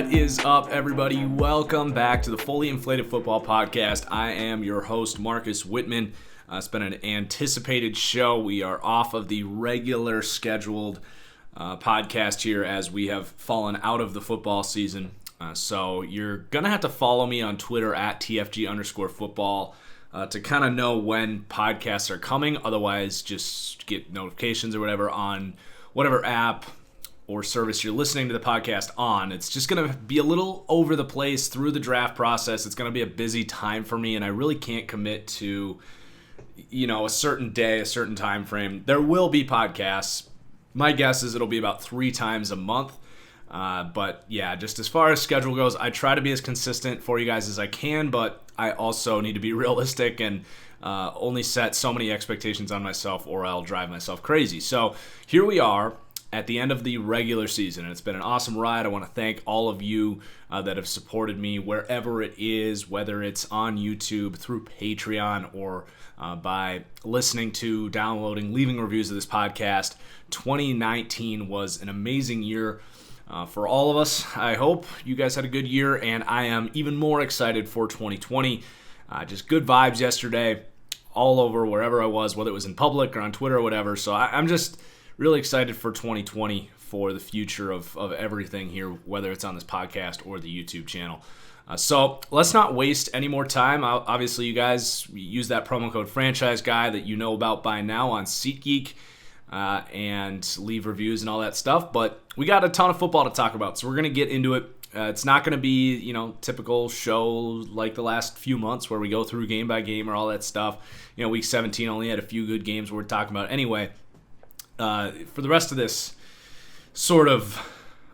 What is up, everybody? Welcome back to the Fully Inflated Football Podcast. I am your host, Marcus Whitman. It's been an anticipated show. We are off of the regular scheduled podcast here as we have fallen out of the football season. So you're going to have to follow me on Twitter at TFG_football to kind of know when podcasts are coming. Otherwise, just get notifications or whatever on whatever app or service you're listening to the podcast on. It's just going to be a little over the place through the draft process. It's going to be a busy time for me, and I really can't commit to, a certain day, a certain time frame. There will be podcasts. My guess is it'll be about 3 times a month. But yeah, just as far as schedule goes, I try to be as consistent for you guys as I can, but I also need to be realistic and only set so many expectations on myself or I'll drive myself crazy. So here we are at the end of the regular season, and it's been an awesome ride. I want to thank all of you that have supported me wherever it is, whether it's on YouTube, through Patreon, or by listening to, downloading, leaving reviews of this podcast. 2019 was an amazing year for all of us. I hope you guys had a good year, and I am even more excited for 2020. Just good vibes yesterday all over wherever I was, whether it was in public or on Twitter or whatever. So I'm just really excited for 2020, for the future of everything here, whether it's on this podcast or the YouTube channel. So let's not waste any more time. Obviously, you guys use that promo code Franchise Guy that you know about by now on SeatGeek and leave reviews and all that stuff. But we got a ton of football to talk about, so we're going to get into it. It's not going to be, typical show like the last few months where we go through game by game or all that stuff. Week 17 only had a few good games we're talking about anyway. For the rest of this sort of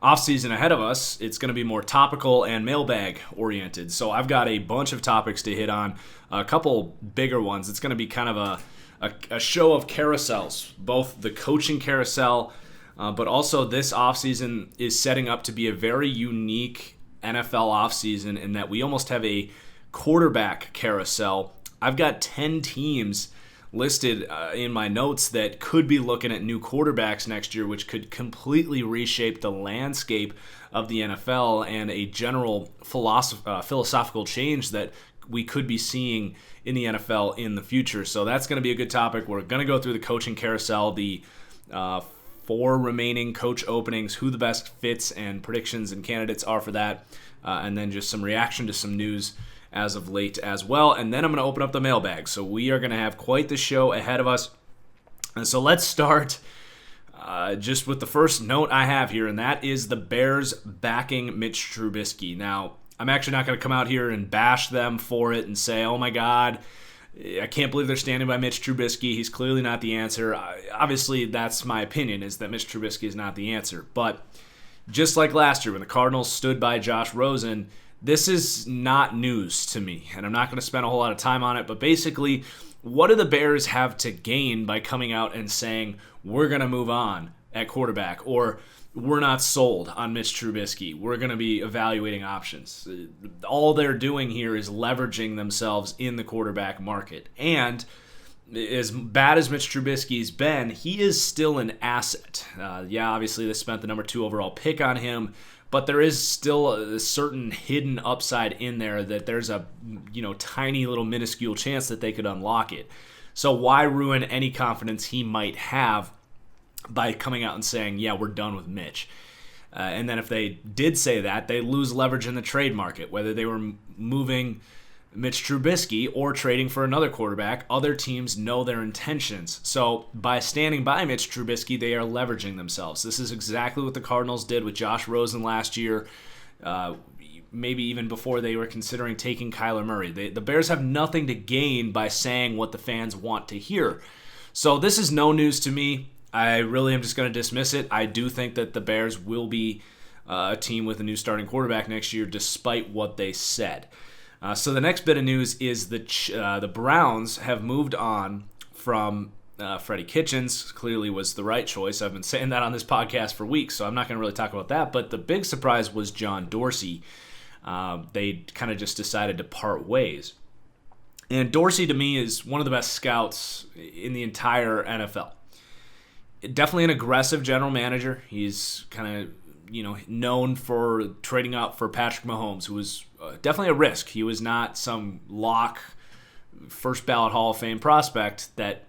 offseason ahead of us, it's going to be more topical and mailbag oriented. So I've got a bunch of topics to hit on, a couple bigger ones. It's going to be kind of a show of carousels, both the coaching carousel, but also this offseason is setting up to be a very unique NFL offseason in that we almost have a quarterback carousel. I've got 10 teams listed in my notes that could be looking at new quarterbacks next year, which could completely reshape the landscape of the NFL and a general philosophical change that we could be seeing in the NFL in the future. So that's going to be a good topic. We're going to go through the coaching carousel, the 4 remaining coach openings, who the best fits and predictions and candidates are for that, and then just some reaction to some news as of late as well. And then I'm going to open up the mailbag. So we are going to have quite the show ahead of us. And so let's start just with the first note I have here, and that is the Bears backing Mitch Trubisky. Now, I'm actually not going to come out here and bash them for it and say, oh my God, I can't believe they're standing by Mitch Trubisky. He's clearly not the answer. Obviously, that's my opinion, is that Mitch Trubisky is not the answer. But just like last year when the Cardinals stood by Josh Rosen, this is not news to me, and I'm not going to spend a whole lot of time on it, but basically, what do the Bears have to gain by coming out and saying, we're going to move on at quarterback, or we're not sold on Mitch Trubisky, we're going to be evaluating options? All they're doing here is leveraging themselves in the quarterback market, and as bad as Mitch Trubisky's been, he is still an asset. Obviously, they spent the number 2 overall pick on him, but there is still a certain hidden upside in there that there's a tiny little minuscule chance that they could unlock it. So why ruin any confidence he might have by coming out and saying, yeah, we're done with Mitch? And then if they did say that, they lose leverage in the trade market. Whether they were moving Mitch Trubisky or trading for another quarterback, other teams know their intentions. So by standing by Mitch Trubisky, they are leveraging themselves. This is exactly what the Cardinals did with Josh Rosen last year, maybe even before they were considering taking Kyler Murray. The Bears have nothing to gain by saying what the fans want to hear. So this is no news to me. I really am just going to dismiss it. I do think that the Bears will be a team with a new starting quarterback next year, despite what they said. So the next bit of news is the Browns have moved on from Freddie Kitchens. Clearly was the right choice. I've been saying that on this podcast for weeks, so I'm not going to really talk about that. But the big surprise was John Dorsey. They kind of just decided to part ways. And Dorsey, to me, is one of the best scouts in the entire NFL. Definitely an aggressive general manager. He's kind of known for trading up for Patrick Mahomes, who was definitely a risk. He was not some lock, first ballot Hall of Fame prospect that,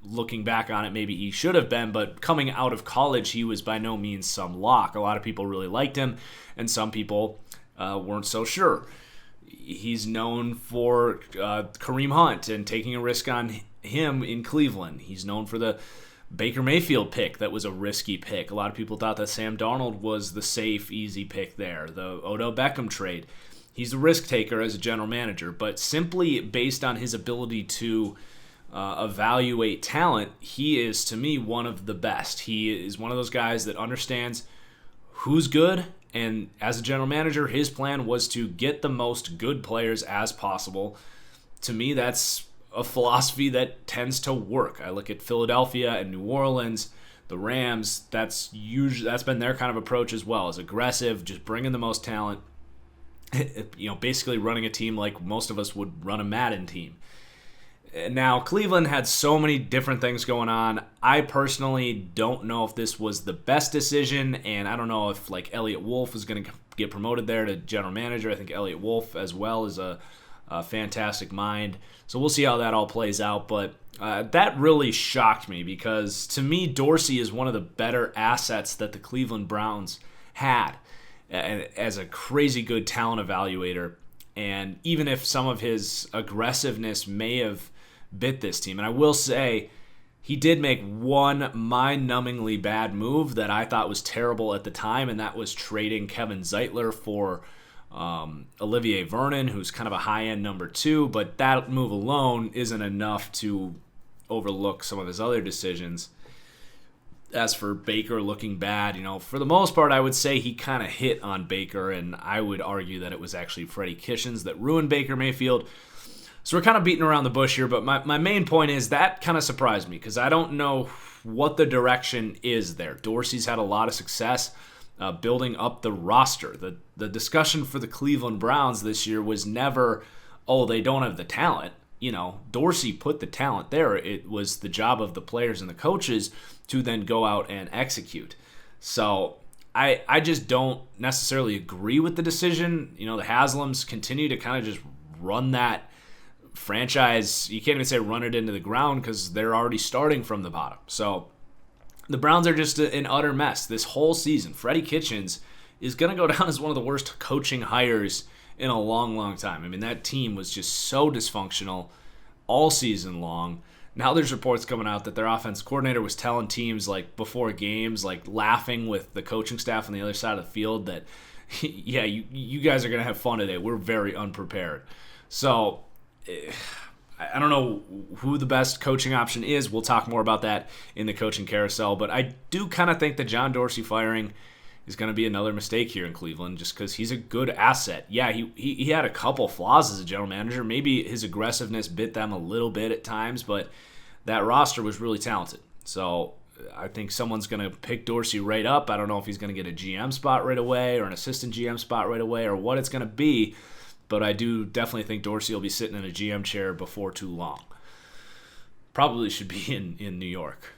looking back on it, maybe he should have been, but coming out of college, he was by no means some lock. A lot of people really liked him, and some people weren't so sure. He's known for Kareem Hunt and taking a risk on him in Cleveland. He's known for the Baker Mayfield pick that was a risky pick. A lot of people thought that Sam Darnold was the safe, easy pick there. The Odell Beckham trade. He's a risk taker as a general manager, but simply based on his ability to evaluate talent, he is, to me, one of the best. He is one of those guys that understands who's good, and as a general manager, his plan was to get the most good players as possible. To me, that's a philosophy that tends to work. I look at Philadelphia and New Orleans, the Rams. That's been their kind of approach as well. Is aggressive, just bringing the most talent. Basically running a team like most of us would run a Madden team. Now, Cleveland had so many different things going on. I personally don't know if this was the best decision, and I don't know if Elliott Wolf is going to get promoted there to general manager. I think Elliott Wolf as well is a fantastic mind. So we'll see how that all plays out. But that really shocked me because, to me, Dorsey is one of the better assets that the Cleveland Browns had as a crazy good talent evaluator. And even if some of his aggressiveness may have bit this team, and I will say he did make one mind-numbingly bad move that I thought was terrible at the time, and that was trading Kevin Zeitler for Olivier Vernon, who's kind of a high-end number 2, but that move alone isn't enough to overlook some of his other decisions. As for Baker looking bad, for the most part, I would say he kind of hit on Baker, and I would argue that it was actually Freddie Kitchens that ruined Baker Mayfield. So we're kind of beating around the bush here, but my main point is that kind of surprised me because I don't know what the direction is there. Dorsey's had a lot of success building up the roster. The discussion for the Cleveland Browns this year was never, they don't have the talent. Dorsey put the talent there. It was the job of the players and the coaches to then go out and execute. So I just don't necessarily agree with the decision. The Haslams continue to kind of just run that franchise. You can't even say run it into the ground because they're already starting from the bottom. So the Browns are just an utter mess this whole season. Freddie Kitchens is going to go down as one of the worst coaching hires in a long, long time. I mean, that team was just so dysfunctional all season long. Now there's reports coming out that their offense coordinator was telling teams before games, laughing with the coaching staff on the other side of the field that, yeah, you guys are going to have fun today. We're very unprepared. So I don't know who the best coaching option is. We'll talk more about that in the coaching carousel. But I do kind of think that John Dorsey firing is going to be another mistake here in Cleveland just because he's a good asset. Yeah, he had a couple flaws as a general manager. Maybe his aggressiveness bit them a little bit at times, but that roster was really talented. So I think someone's going to pick Dorsey right up. I don't know if he's going to get a GM spot right away or an assistant GM spot right away or what it's going to be. But I do definitely think Dorsey will be sitting in a GM chair before too long. Probably should be in New York.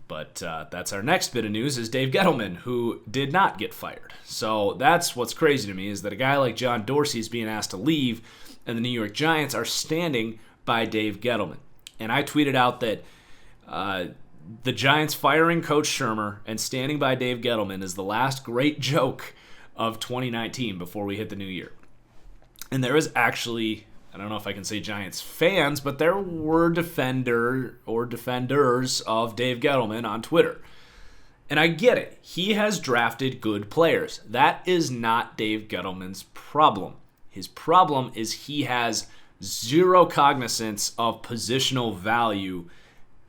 But that's our next bit of news is Dave Gettleman, who did not get fired. So that's what's crazy to me is that a guy like John Dorsey is being asked to leave, and the New York Giants are standing by Dave Gettleman. And I tweeted out that the Giants firing Coach Shermer and standing by Dave Gettleman is the last great joke of 2019 before we hit the new year. And there is actually, I don't know if I can say Giants fans, but there were defenders of Dave Gettleman on Twitter. And I get it. He has drafted good players. That is not Dave Gettleman's problem. His problem is he has zero cognizance of positional value.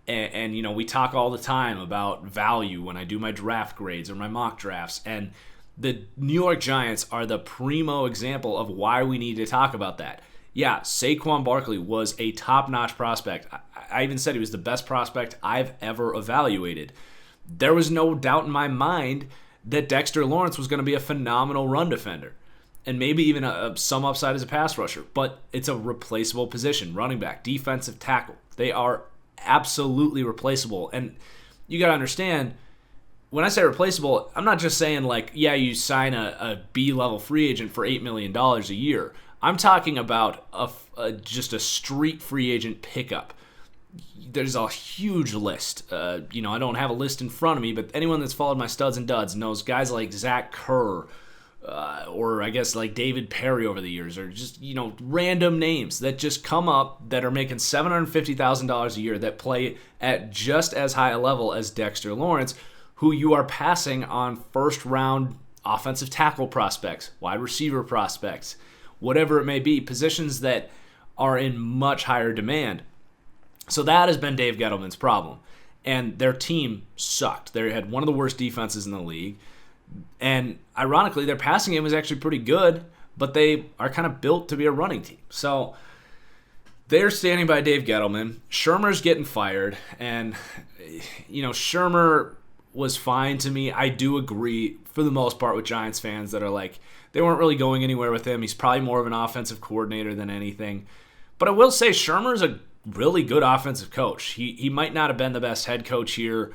And we talk all the time about value when I do my draft grades or my mock drafts. And the New York Giants are the primo example of why we need to talk about that. Yeah, Saquon Barkley was a top-notch prospect. I even said he was the best prospect I've ever evaluated. There was no doubt in my mind that Dexter Lawrence was going to be a phenomenal run defender and maybe even some upside as a pass rusher. But it's a replaceable position, running back, defensive tackle. They are absolutely replaceable. And you got to understand, when I say replaceable, I'm not just saying like, yeah, you sign a B-level free agent for $8 million a year. I'm talking about just a street free agent pickup. There's a huge list. I don't have a list in front of me, but anyone that's followed my studs and duds knows guys like Zach Kerr, or I guess like David Perry over the years, or just, random names that just come up that are making $750,000 a year that play at just as high a level as Dexter Lawrence, who you are passing on first-round offensive tackle prospects, wide receiver prospects, whatever it may be, positions that are in much higher demand. So that has been Dave Gettleman's problem. And their team sucked. They had one of the worst defenses in the league. And ironically, their passing game was actually pretty good, but they are kind of built to be a running team. So they're standing by Dave Gettleman. Shermer's getting fired. And, Shermer was fine to me. I do agree, for the most part, with Giants fans that are like, they weren't really going anywhere with him. He's probably more of an offensive coordinator than anything. But I will say Shermer's a really good offensive coach. He might not have been the best head coach here,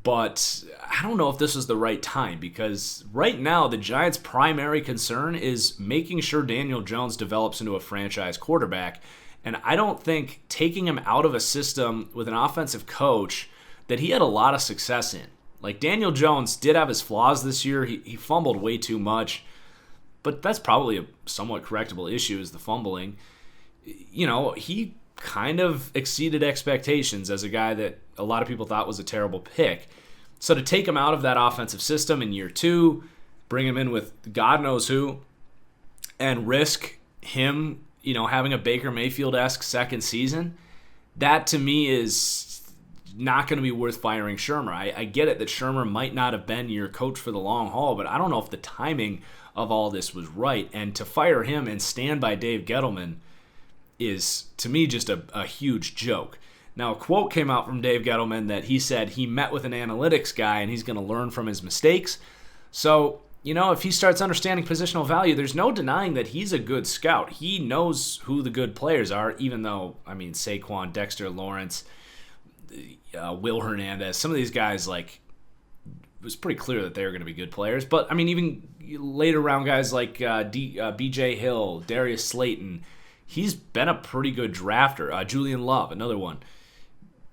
but I don't know if this is the right time, because right now the Giants' primary concern is making sure Daniel Jones develops into a franchise quarterback. And I don't think taking him out of a system with an offensive coach that he had a lot of success in. Like, Daniel Jones did have his flaws this year. He fumbled way too much, but that's probably a somewhat correctable issue, is the fumbling. He kind of exceeded expectations as a guy that a lot of people thought was a terrible pick. So to take him out of that offensive system in year 2, bring him in with God knows who, and risk him, having a Baker Mayfield-esque second season, that to me is not going to be worth firing Shermer. I get it that Shermer might not have been your coach for the long haul, but I don't know if the timing of all this was right. And to fire him and stand by Dave Gettleman is, to me, just a huge joke. Now, a quote came out from Dave Gettleman that he said he met with an analytics guy and he's going to learn from his mistakes. So, if he starts understanding positional value, there's no denying that he's a good scout. He knows who the good players are, even though, Saquon, Dexter Lawrence, Will Hernandez, some of these guys, it was pretty clear that they were going to be good players. But, even later round guys like B.J. Hill, Darius Slayton, he's been a pretty good drafter. Julian Love, another one.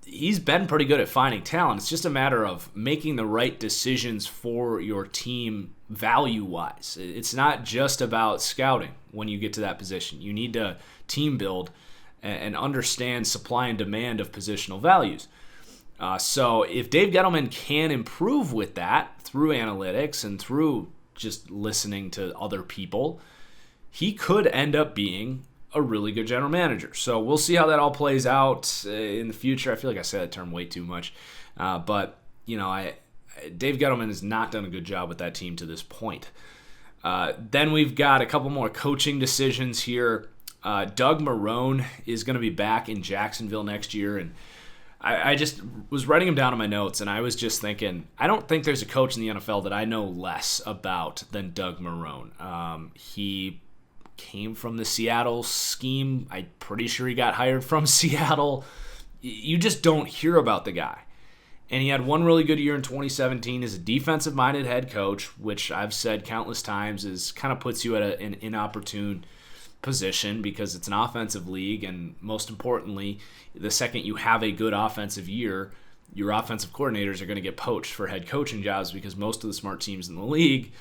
He's been pretty good at finding talent. It's just a matter of making the right decisions for your team value-wise. It's not just about scouting when you get to that position. You need to team build and understand supply and demand of positional values. So if Dave Gettleman can improve with that through analytics and through just listening to other people, he could end up being a really good general manager. So we'll see how that all plays out in the future. I feel like I said that term way too much. But Dave Gettleman has not done a good job with that team to this point. Then we've got a couple more coaching decisions here. Doug Marrone is going to be back in Jacksonville next year, and I just was writing him down in my notes, and I was just thinking, I don't think there's a coach in the NFL that I know less about than Doug Marrone. He came from the Seattle scheme. I'm pretty sure he got hired from Seattle. You just don't hear about the guy. And he had one really good year in 2017 as a defensive-minded head coach, which I've said countless times is kind of puts you at an inopportune position because it's an offensive league, and most importantly, the second you have a good offensive year, your offensive coordinators are going to get poached for head coaching jobs because most of the smart teams in the league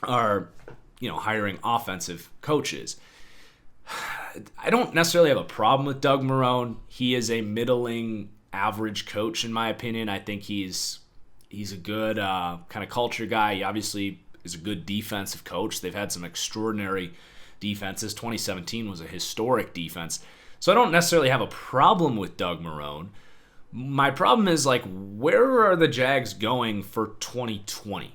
are, hiring offensive coaches. I don't necessarily have a problem with Doug Marrone. He is a middling average coach, in my opinion. I think he's a good kind of culture guy. He obviously is a good defensive coach. They've had some extraordinary defenses. 2017 was a historic defense. So I don't necessarily have a problem with Doug Marrone. My problem is, where are the Jags going for 2020?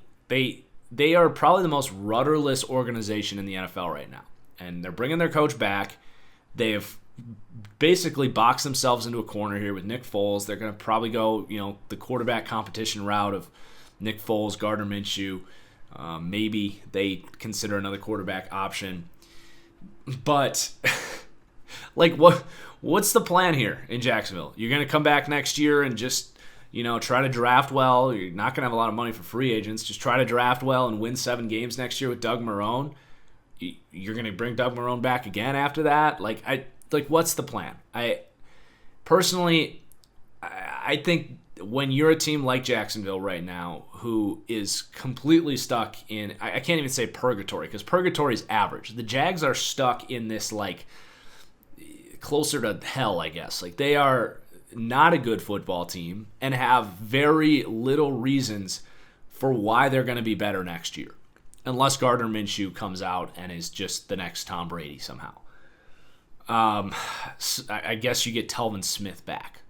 They are probably the most rudderless organization in the NFL right now. And they're bringing their coach back. They've basically boxed themselves into a corner here with Nick Foles. They're going to probably go, the quarterback competition route of Nick Foles, Gardner Minshew. Maybe they consider another quarterback option. But, what's the plan here in Jacksonville? You're going to come back next year and just Try to draft well. You're not going to have a lot of money for free agents. Just try to draft well and win 7 games next year with Doug Marrone. You're going to bring Doug Marrone back again after that? What's the plan? I think when you're a team like Jacksonville right now who is completely stuck in, I can't even say purgatory because purgatory is average. The Jags are stuck in this closer to hell, I guess. They are not a good football team and have very little reasons for why they're going to be better next year. Unless Gardner Minshew comes out and is just the next Tom Brady somehow. I guess you get Telvin Smith back.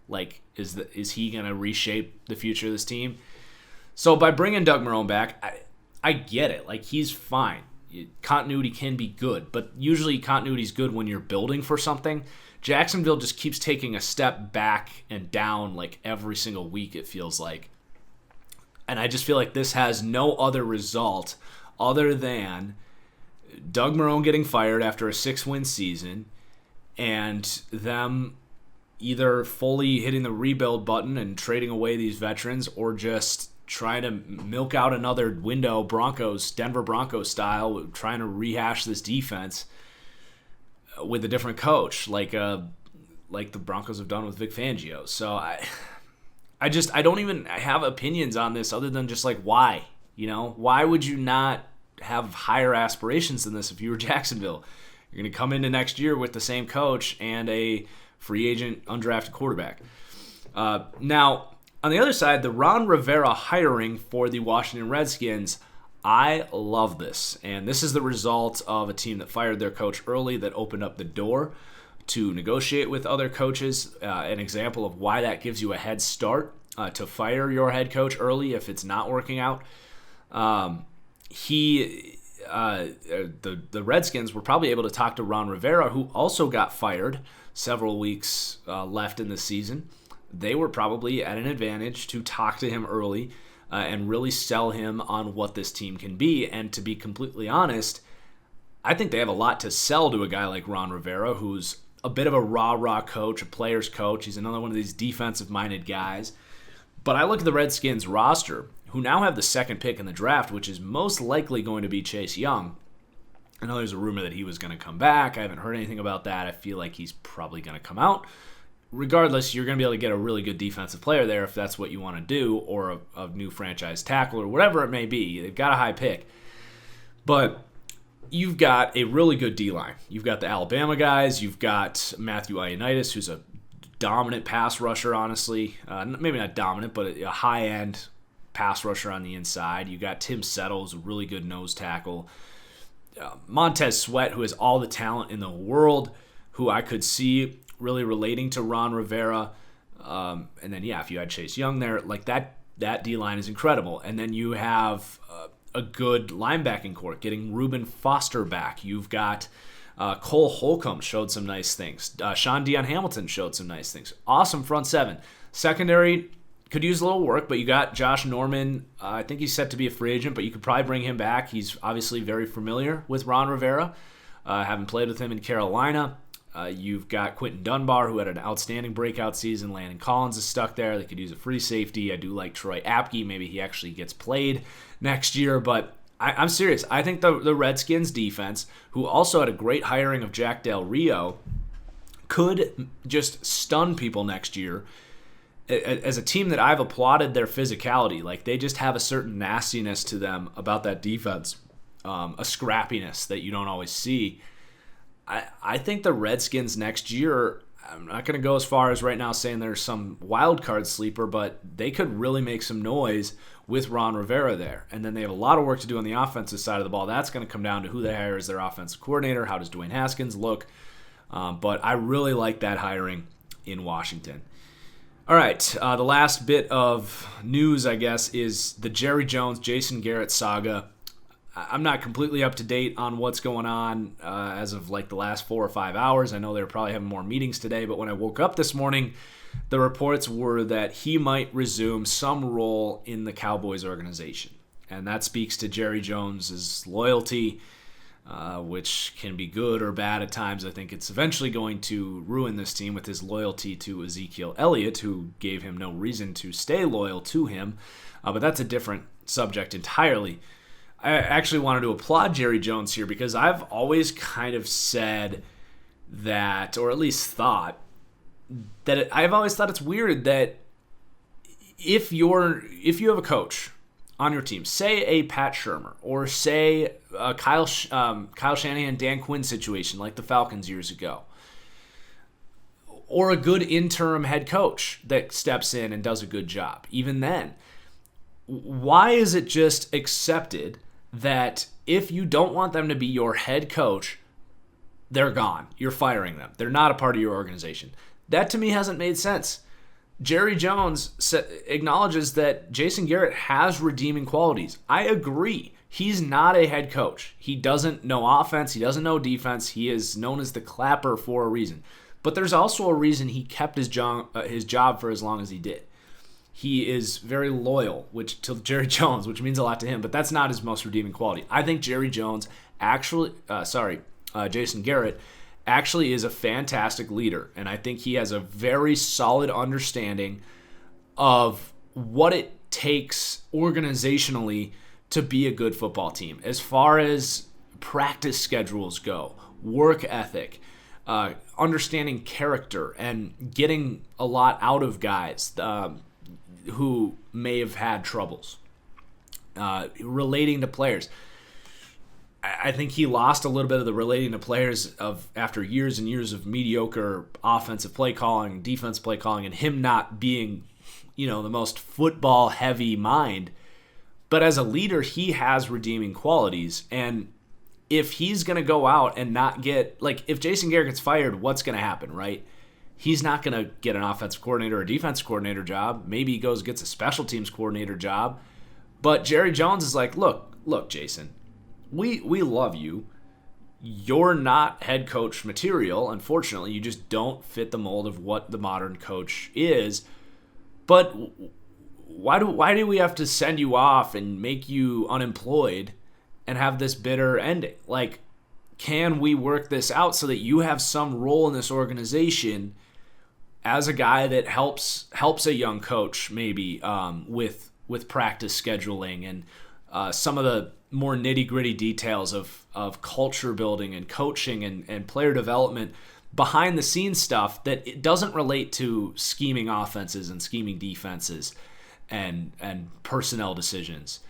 Is he going to reshape the future of this team? So by bringing Doug Marrone back, I get it. He's fine. Continuity can be good, but usually continuity is good when you're building for something. Jacksonville just keeps taking a step back and down every single week, it feels like. And I just feel like this has no other result other than Doug Marrone getting fired after a 6-win season and them either fully hitting the rebuild button and trading away these veterans or just trying to milk out another window, Denver Broncos style, trying to rehash this defense with a different coach, like the Broncos have done with Vic Fangio. So I don't even have opinions on this other than just why? Why would you not have higher aspirations than this if you were Jacksonville? You're going to come into next year with the same coach and a free agent undrafted quarterback. Now, on the other side, the Ron Rivera hiring for the Washington Redskins, I love this. And this is the result of a team that fired their coach early that opened up the door to negotiate with other coaches. An example of why that gives you a head start to fire your head coach early if it's not working out. The Redskins were probably able to talk to Ron Rivera, who also got fired several weeks left in the season. They were probably at an advantage to talk to him early and really sell him on what this team can be. And to be completely honest, I think they have a lot to sell to a guy like Ron Rivera, who's a bit of a rah-rah coach, a player's coach. He's another one of these defensive-minded guys. But I look at the Redskins roster, who now have the second pick in the draft, which is most likely going to be Chase Young. I know there's a rumor that he was going to come back. I haven't heard anything about that. I feel like he's probably going to come out. Regardless, you're going to be able to get a really good defensive player there if that's what you want to do, or a new franchise tackle, or whatever it may be. They've got a high pick. But you've got a really good D-line. You've got the Alabama guys. You've got Matthew Ioannidis, who's a dominant pass rusher, honestly. Maybe not dominant, but a high-end pass rusher on the inside. You got Tim Settle, who's a really good nose tackle. Montez Sweat, who has all the talent in the world, who I could see really relating to Ron Rivera. And then, if you had Chase Young there, that D-line is incredible. And then you have a good linebacking court, getting Reuben Foster back. You've got Cole Holcomb showed some nice things. Sean Dion Hamilton showed some nice things. Awesome front seven. Secondary could use a little work, but you got Josh Norman. I think he's set to be a free agent, but you could probably bring him back. He's obviously very familiar with Ron Rivera, having played with him in Carolina. You've got Quentin Dunbar, who had an outstanding breakout season. Landon Collins is stuck there. They could use a free safety. I do like Troy Apke. Maybe he actually gets played next year. But I'm serious. I think the Redskins defense, who also had a great hiring of Jack Del Rio, could just stun people next year. As a team that I've applauded their physicality, they just have a certain nastiness to them about that defense, a scrappiness that you don't always see. I think the Redskins next year, I'm not going to go as far as right now saying there's some wild card sleeper, but they could really make some noise with Ron Rivera there. And then they have a lot of work to do on the offensive side of the ball. That's going to come down to who they hire as their offensive coordinator. How does Dwayne Haskins look? But I really like that hiring in Washington. All right, the last bit of news, I guess, is the Jerry Jones, Jason Garrett saga. I'm not completely up to date on what's going on as of the last 4 or 5 hours. I know they're probably having more meetings today, but when I woke up this morning, the reports were that he might resume some role in the Cowboys organization. And that speaks to Jerry Jones's loyalty which can be good or bad at times. I think it's eventually going to ruin this team with his loyalty to Ezekiel Elliott, who gave him no reason to stay loyal to him. But that's a different subject entirely. I actually wanted to applaud Jerry Jones here because I've always kind of said that, or at least thought, that I've always thought it's weird that if you have a coach on your team, say a Pat Shurmur, or say a Kyle Shanahan, Dan Quinn situation like the Falcons years ago, or a good interim head coach that steps in and does a good job, even then, why is it just accepted that if you don't want them to be your head coach, they're gone? You're firing them. They're not a part of your organization. That to me hasn't made sense. Jerry Jones acknowledges that Jason Garrett has redeeming qualities. I agree. He's not a head coach. He doesn't know offense. He doesn't know defense. He is known as the clapper for a reason. But there's also a reason he kept his job for as long as he did. He is very loyal to Jerry Jones, which means a lot to him, but that's not his most redeeming quality. I think Jason Garrett actually is a fantastic leader, and I think he has a very solid understanding of what it takes organizationally to be a good football team. As far as practice schedules go, work ethic, understanding character, and getting a lot out of guys who may have had troubles, relating to players. I think he lost a little bit of the relating to players after years and years of mediocre offensive play calling, defense play calling, and him not being, the most football heavy mind. But as a leader, he has redeeming qualities. And if he's going to go out and not get, if Jason Garrett gets fired, what's going to happen, right? He's not going to get an offensive coordinator or a defensive coordinator job. Maybe he goes and gets a special teams coordinator job. But Jerry Jones is like, look, Jason, we love you. You're not head coach material. Unfortunately, you just don't fit the mold of what the modern coach is. But why do we have to send you off and make you unemployed and have this bitter ending? Can we work this out so that you have some role in this organization as a guy that helps a young coach maybe with practice scheduling and some of the more nitty-gritty details of culture building and coaching and player development, behind the scenes stuff that it doesn't relate to scheming offenses and scheming defenses and personnel decisions.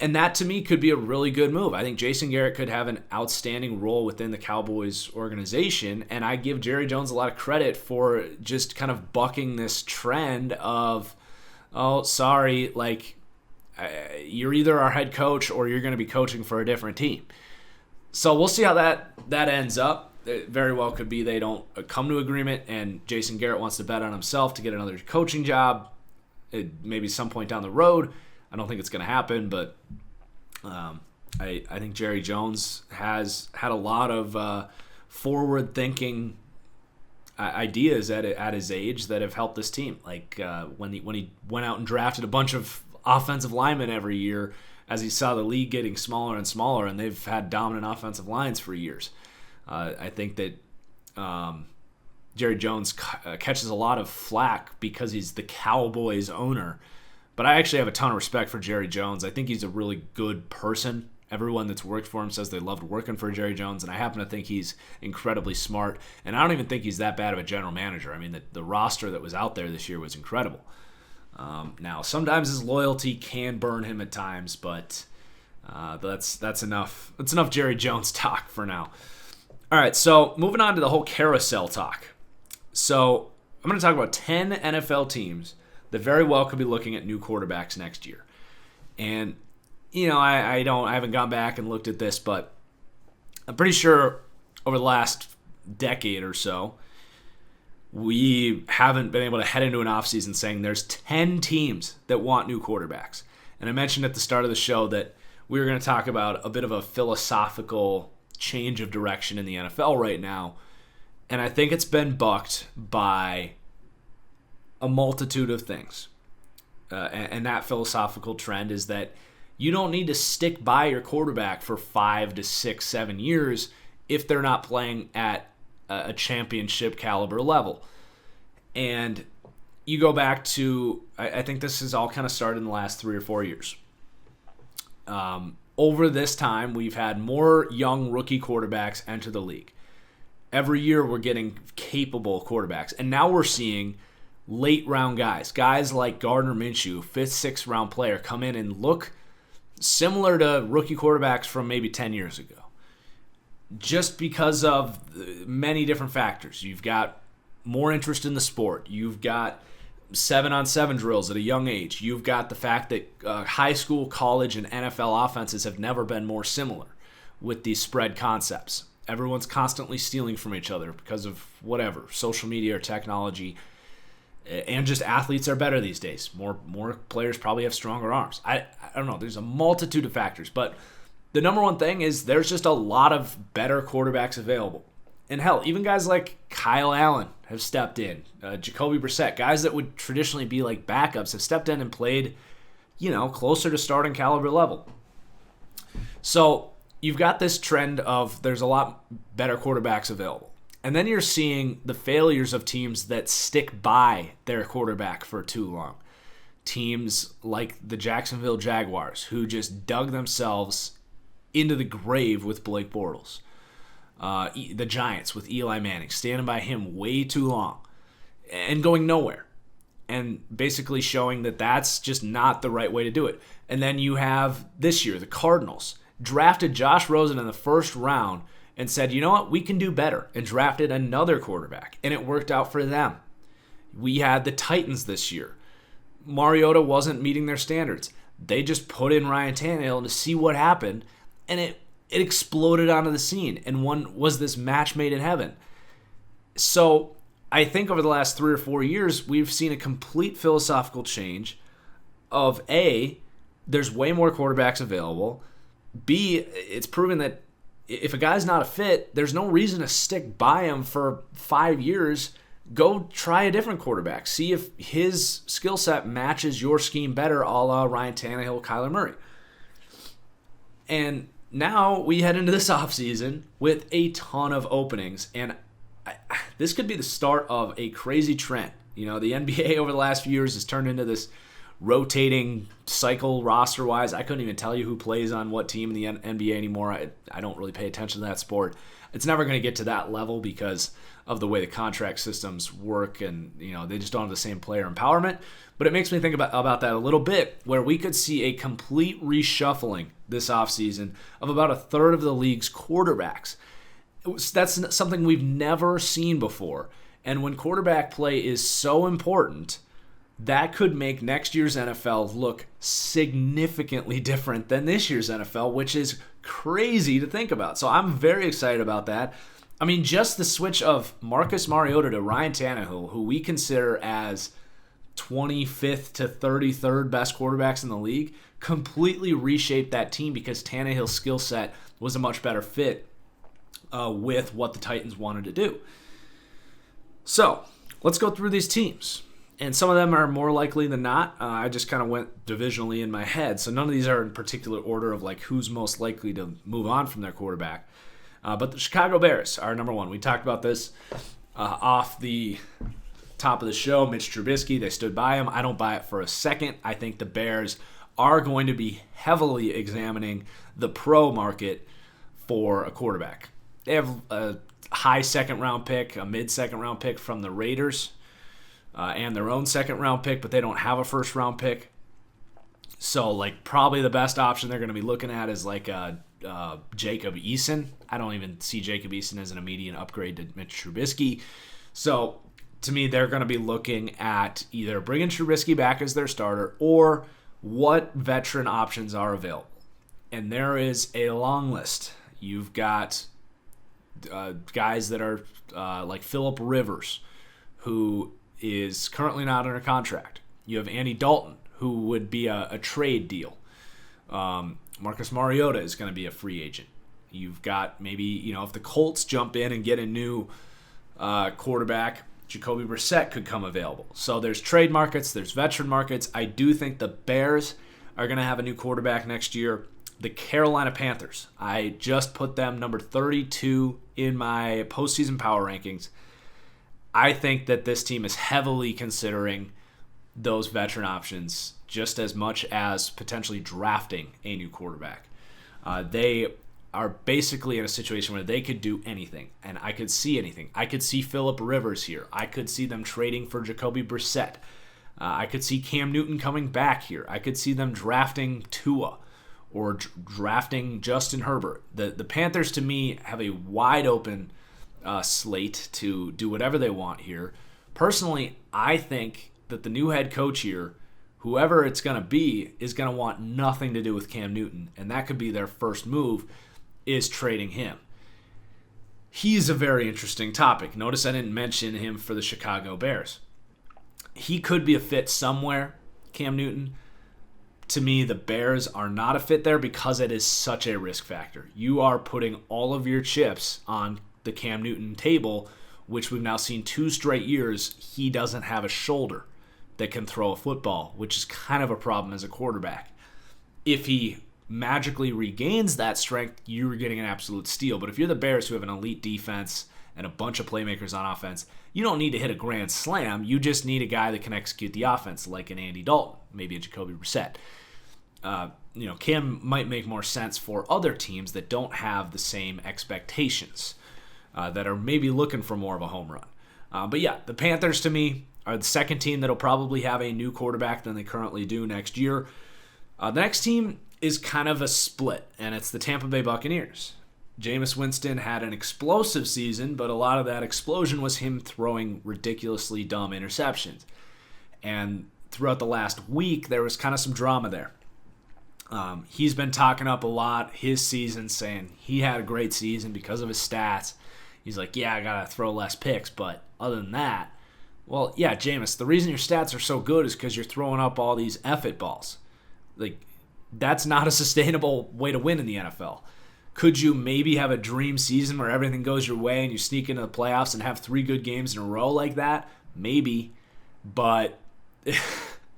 And that to me could be a really good move. I think Jason Garrett could have an outstanding role within the Cowboys organization, and I give Jerry Jones a lot of credit for just kind of bucking this trend of, oh, sorry, you're either our head coach or you're going to be coaching for a different team. So we'll see how that ends up. It very well could be they don't come to agreement and Jason Garrett wants to bet on himself to get another coaching job maybe some point down the road. I don't think it's going to happen, but I think Jerry Jones has had a lot of forward-thinking ideas at his age that have helped this team. When he went out and drafted a bunch of offensive linemen every year as he saw the league getting smaller and smaller, and they've had dominant offensive lines for years. I think that Jerry Jones catches a lot of flack because he's the Cowboys owner. But I actually have a ton of respect for Jerry Jones. I think he's a really good person. Everyone that's worked for him says they loved working for Jerry Jones, and I happen to think he's incredibly smart. And I don't even think he's that bad of a general manager. I mean, the roster that was out there this year was incredible. Now, sometimes his loyalty can burn him at times, but that's enough. That's enough Jerry Jones talk for now. All right, so moving on to the whole carousel talk. So I'm going to talk about 10 NFL teams that very well could be looking at new quarterbacks next year. And, I haven't gone back and looked at this, but I'm pretty sure over the last decade or so, we haven't been able to head into an offseason saying there's 10 teams that want new quarterbacks. And I mentioned at the start of the show that we were going to talk about a bit of a philosophical change of direction in the NFL right now. And I think it's been bucked by a multitude of things. And that philosophical trend is that You don't need to stick by your quarterback for 5 to 6, 7 years if they're not playing at a championship caliber level. And you go back to, I think this has all kind of started in the last 3 or 4 years. Over this time, we've had more young rookie quarterbacks enter the league. Every year we're getting capable quarterbacks. And now we're seeing late round guys like Gardner Minshew, 5th, 6th round player, come in and look similar to rookie quarterbacks from maybe 10 years ago. Just because of many different factors. You've got more interest in the sport. You've got 7-on-7 drills at a young age. You've got the fact that high school, college, and NFL offenses have never been more similar with these spread concepts. Everyone's constantly stealing from each other because of whatever, social media or technology. And just athletes are better these days. More players probably have stronger arms. I don't know. There's a multitude of factors. But the number one thing is there's just a lot of better quarterbacks available. And hell, even guys like Kyle Allen have stepped in. Jacoby Brissett, guys that would traditionally be like backups, have stepped in and played, closer to starting caliber level. So you've got this trend of there's a lot better quarterbacks available. And then you're seeing the failures of teams that stick by their quarterback for too long. Teams like the Jacksonville Jaguars, who just dug themselves into the grave with Blake Bortles. The Giants with Eli Manning, standing by him way too long and going nowhere. And basically showing that that's just not the right way to do it. And then you have this year, the Cardinals drafted Josh Rosen in the first round and said, you know what, we can do better, and drafted another quarterback, and it worked out for them. We had the Titans this year. Mariota wasn't meeting their standards. They just put in Ryan Tannehill to see what happened, and it exploded onto the scene, and one was this match made in heaven. So I think over the last 3 or 4 years, we've seen a complete philosophical change of A, there's way more quarterbacks available. B, it's proven that if a guy's not a fit, there's no reason to stick by him for 5 years. Go try a different quarterback. See if his skill set matches your scheme better, a la Ryan Tannehill, Kyler Murray. And now we head into this offseason with a ton of openings. And this could be the start of a crazy trend. The NBA over the last few years has turned into this rotating cycle roster-wise. I couldn't even tell you who plays on what team in the NBA anymore. I don't really pay attention to that sport. It's never going to get to that level because of the way the contract systems work, and they just don't have the same player empowerment. But it makes me think about that a little bit, where we could see a complete reshuffling this offseason of about a third of the league's quarterbacks. That's something we've never seen before. And when quarterback play is so important, that could make next year's NFL look significantly different than this year's NFL, which is crazy to think about. So I'm very excited about that. I mean, just the switch of Marcus Mariota to Ryan Tannehill, who we consider as 25th to 33rd best quarterbacks in the league, completely reshaped that team because Tannehill's skill set was a much better fit with what the Titans wanted to do. So let's go through these teams. And some of them are more likely than not. I just kind of went divisionally in my head. So none of these are in particular order of like who's most likely to move on from their quarterback. But the Chicago Bears are number one. We talked about this off the top of the show. Mitch Trubisky, they stood by him. I don't buy it for a second. I think the Bears are going to be heavily examining the pro market for a quarterback. They have a high second-round pick, a mid-second-round pick from the Raiders, and their own second-round pick, but they don't have a first-round pick. So, probably the best option they're going to be looking at is Jacob Eason. I don't even see Jacob Eason as an immediate upgrade to Mitch Trubisky. So, to me, they're going to be looking at either bringing Trubisky back as their starter or what veteran options are available. And there is a long list. You've got guys that are like Phillip Rivers, who is currently not under contract. You have Andy Dalton, who would be a trade deal. Marcus Mariota is going to be a free agent. You've got maybe, if the Colts jump in and get a new quarterback, Jacoby Brissett could come available. So there's trade markets, there's veteran markets. I do think the Bears are going to have a new quarterback next year. The Carolina Panthers. I just put them number 32 in my postseason power rankings. I think that this team is heavily considering those veteran options just as much as potentially drafting a new quarterback. They are basically in a situation where they could do anything, and I could see anything. I could see Phillip Rivers here. I could see them trading for Jacoby Brissett. I could see Cam Newton coming back here. I could see them drafting Tua or drafting Justin Herbert. The Panthers, to me, have a wide open slate to do whatever they want here. Personally, I think that the new head coach here, whoever it's going to be, is going to want nothing to do with Cam Newton, and that could be their first move, is trading him. He's a very interesting topic. Notice I didn't mention him for the Chicago Bears. He could be a fit somewhere, Cam Newton. To me, the Bears are not a fit there because it is such a risk factor. You are putting all of your chips on the Cam Newton table, which we've now seen 2 straight years he doesn't have a shoulder that can throw a football, which is kind of a problem as a quarterback. If he magically regains that strength, you're getting an absolute steal. But if you're the Bears, who have an elite defense and a bunch of playmakers on offense, you don't need to hit a grand slam. You just need a guy that can execute the offense, like an Andy Dalton, maybe a Jacoby Brissett. Cam might make more sense for other teams that don't have the same expectations, that are maybe looking for more of a home run. But yeah, the Panthers, to me, are the second team that'll probably have a new quarterback than they currently do next year. The next team is kind of a split, and it's the Tampa Bay Buccaneers. Jameis Winston had an explosive season, but a lot of that explosion was him throwing ridiculously dumb interceptions. And throughout the last week, there was kind of some drama there. He's been talking up a lot his season, saying he had a great season because of his stats. He's like, yeah, I got to throw less picks, but other than that, well, yeah, Jameis, the reason your stats are so good is because you're throwing up all these F-it balls. Like, that's not a sustainable way to win in the NFL. Could you maybe have a dream season where everything goes your way and you sneak into the playoffs and have 3 good games in a row like that? Maybe, but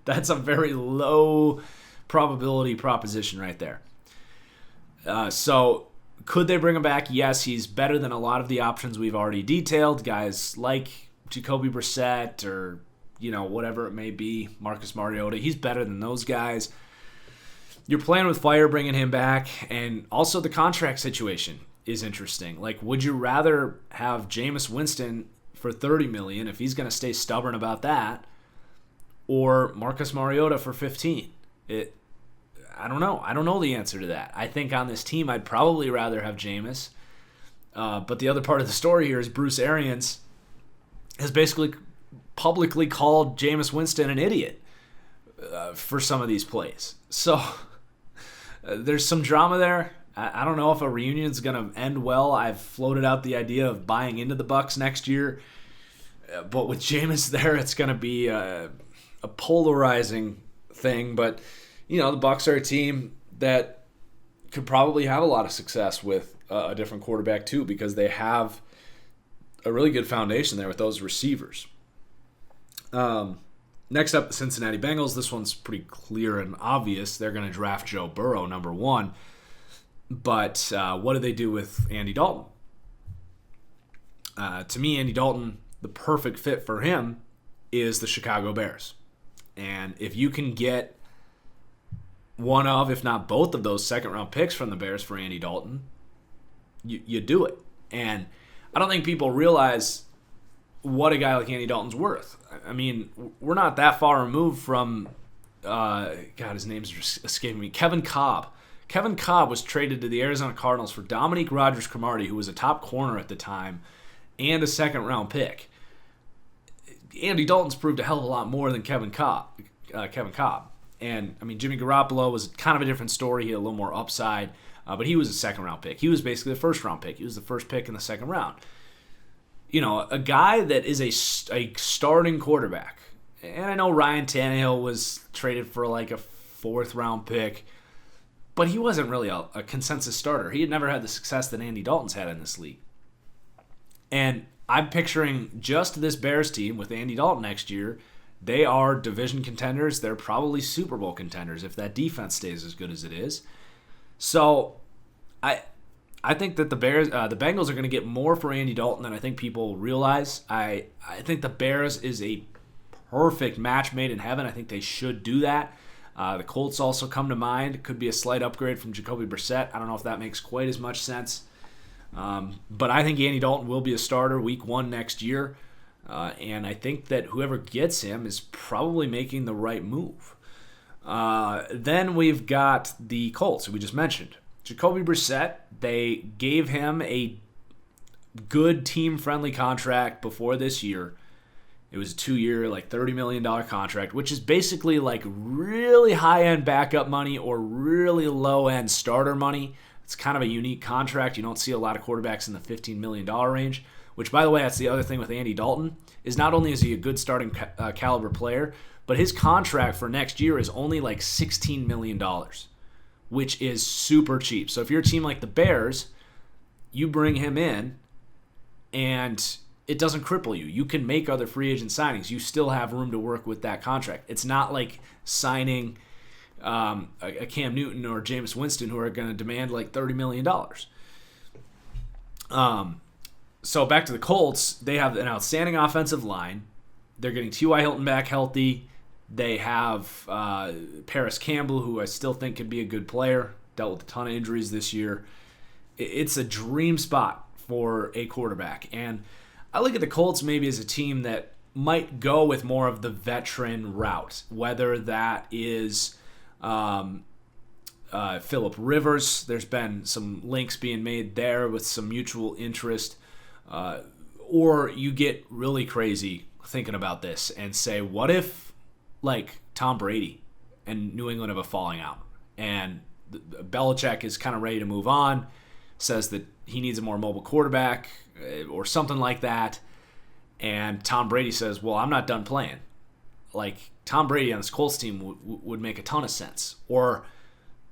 that's a very low probability proposition right there. So could they bring him back? Yes, he's better than a lot of the options we've already detailed. Guys like Jacoby Brissett or, whatever it may be, Marcus Mariota. He's better than those guys. You're playing with fire bringing him back, and also the contract situation is interesting. Like, would you rather have Jameis Winston for $30 million if he's going to stay stubborn about that, or Marcus Mariota for $15 million? I don't know. I don't know the answer to that. I think on this team, I'd probably rather have Jameis. But the other part of the story here is Bruce Arians has basically publicly called Jameis Winston an idiot for some of these plays. So there's some drama there. I don't know if a reunion is going to end well. I've floated out the idea of buying into the Bucs next year. But with Jameis there, it's going to be a polarizing thing. But, the Bucs are a team that could probably have a lot of success with a different quarterback too, because they have a really good foundation there with those receivers. Next up, the Cincinnati Bengals. This one's pretty clear and obvious. They're going to draft Joe Burrow, number 1. But what do they do with Andy Dalton? To me, Andy Dalton, the perfect fit for him is the Chicago Bears. And if you can get one of, if not both of those second-round picks from the Bears for Andy Dalton, you do it. And I don't think people realize what a guy like Andy Dalton's worth. I mean, we're not that far removed from, his name's just escaping me, Kevin Kolb. Kevin Kolb was traded to the Arizona Cardinals for Dominique Rodgers-Cromartie, who was a top corner at the time, and a second-round pick. Andy Dalton's proved a hell of a lot more than Kevin Kolb. And, Jimmy Garoppolo was kind of a different story. He had a little more upside, but he was a second-round pick. He was basically the first-round pick. He was the first pick in the second round. A guy that is a starting quarterback. And I know Ryan Tannehill was traded for like a 4th-round pick, but he wasn't really a consensus starter. He had never had the success that Andy Dalton's had in this league. And I'm picturing just this Bears team with Andy Dalton next year They are division contenders. They're probably Super Bowl contenders if that defense stays as good as it is. So I think that the Bengals are going to get more for Andy Dalton than I think people realize. I think the Bears is a perfect match made in heaven. I think they should do that. The Colts also come to mind. It could be a slight upgrade from Jacoby Brissett. I don't know if that makes quite as much sense. But I think Andy Dalton will be a starter week 1 next year. And I think that whoever gets him is probably making the right move. Then we've got the Colts, who we just mentioned. Jacoby Brissett, they gave him a good team-friendly contract before this year. It was a 2-year, like $30 million contract, which is basically like really high-end backup money or really low-end starter money. It's kind of a unique contract. You don't see a lot of quarterbacks in the $15 million range, which, by the way, that's the other thing with Andy Dalton, is not only is he a good starting caliber player, but his contract for next year is only like $16 million, which is super cheap. So if you're a team like the Bears, you bring him in, and it doesn't cripple you. You can make other free agent signings. You still have room to work with that contract. It's not like signing a Cam Newton or Jameis Winston who are going to demand like $30 million. So back to the Colts, they have an outstanding offensive line. They're getting T.Y. Hilton back healthy. They have Paris Campbell, who I still think could be a good player. Dealt with a ton of injuries this year. It's a dream spot for a quarterback. And I look at the Colts maybe as a team that might go with more of the veteran route, whether that is Phillip Rivers. There's been some links being made there with some mutual interest. Or you get really crazy thinking about this and say, what if, like, Tom Brady and New England have a falling out, and Belichick is kind of ready to move on, says that he needs a more mobile quarterback or something like that, and Tom Brady says, well, I'm not done playing. Like, Tom Brady on this Colts team would make a ton of sense. Or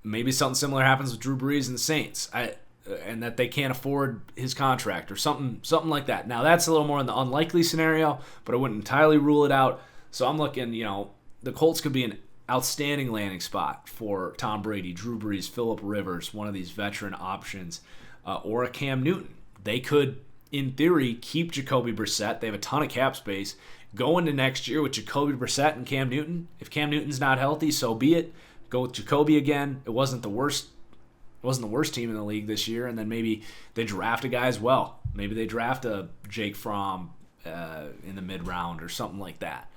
maybe something similar happens with Drew Brees and the Saints, and that they can't afford his contract or something like that. Now, that's a little more in the unlikely scenario, but I wouldn't entirely rule it out. So I'm looking, the Colts could be an outstanding landing spot for Tom Brady, Drew Brees, Phillip Rivers, one of these veteran options, or a Cam Newton. They could, in theory, keep Jacoby Brissett. They have a ton of cap space. Go into next year with Jacoby Brissett and Cam Newton. If Cam Newton's not healthy, so be it. Go with Jacoby again. It wasn't the worst team in the league this year, and then maybe they draft a guy as well. Maybe they draft a Jake Fromm in the mid-round or something like that.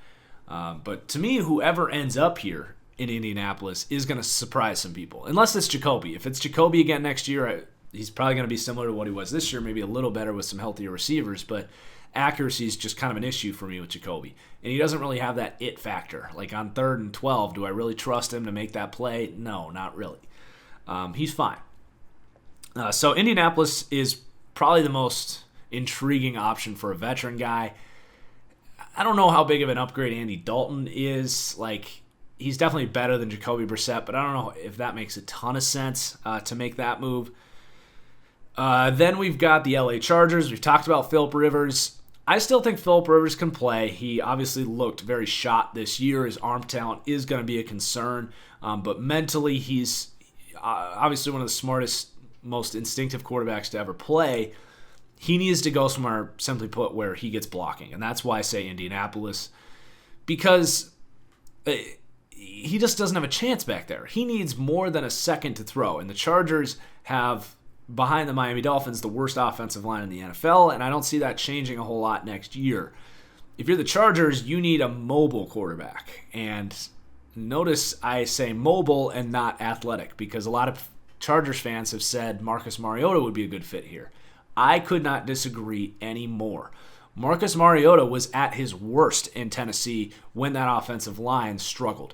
But to me, whoever ends up here in Indianapolis is going to surprise some people, unless it's Jacoby. If it's Jacoby again next year, he's probably going to be similar to what he was this year, maybe a little better with some healthier receivers, but accuracy is just kind of an issue for me with Jacoby. And he doesn't really have that it factor. Like on 3rd and 12, do I really trust him to make that play? No, not really. He's fine. So Indianapolis is probably the most intriguing option for a veteran guy. I don't know how big of an upgrade Andy Dalton is. Like, he's definitely better than Jacoby Brissett, but I don't know if that makes a ton of sense to make that move. Then we've got the LA Chargers. We've talked about Phillip Rivers. I still think Phillip Rivers can play. He obviously looked very shot this year. His arm talent is going to be a concern, but mentally he's obviously one of the smartest, most instinctive quarterbacks to ever play. He needs to go somewhere, simply put, where he gets blocking. And that's why I say Indianapolis. Because he just doesn't have a chance back there. He needs more than a second to throw. And the Chargers have, behind the Miami Dolphins, the worst offensive line in the NFL. And I don't see that changing a whole lot next year. If you're the Chargers, you need a mobile quarterback. And notice I say mobile and not athletic, because a lot of Chargers fans have said Marcus Mariota would be a good fit here. I could not disagree anymore. Marcus Mariota was at his worst in Tennessee when that offensive line struggled.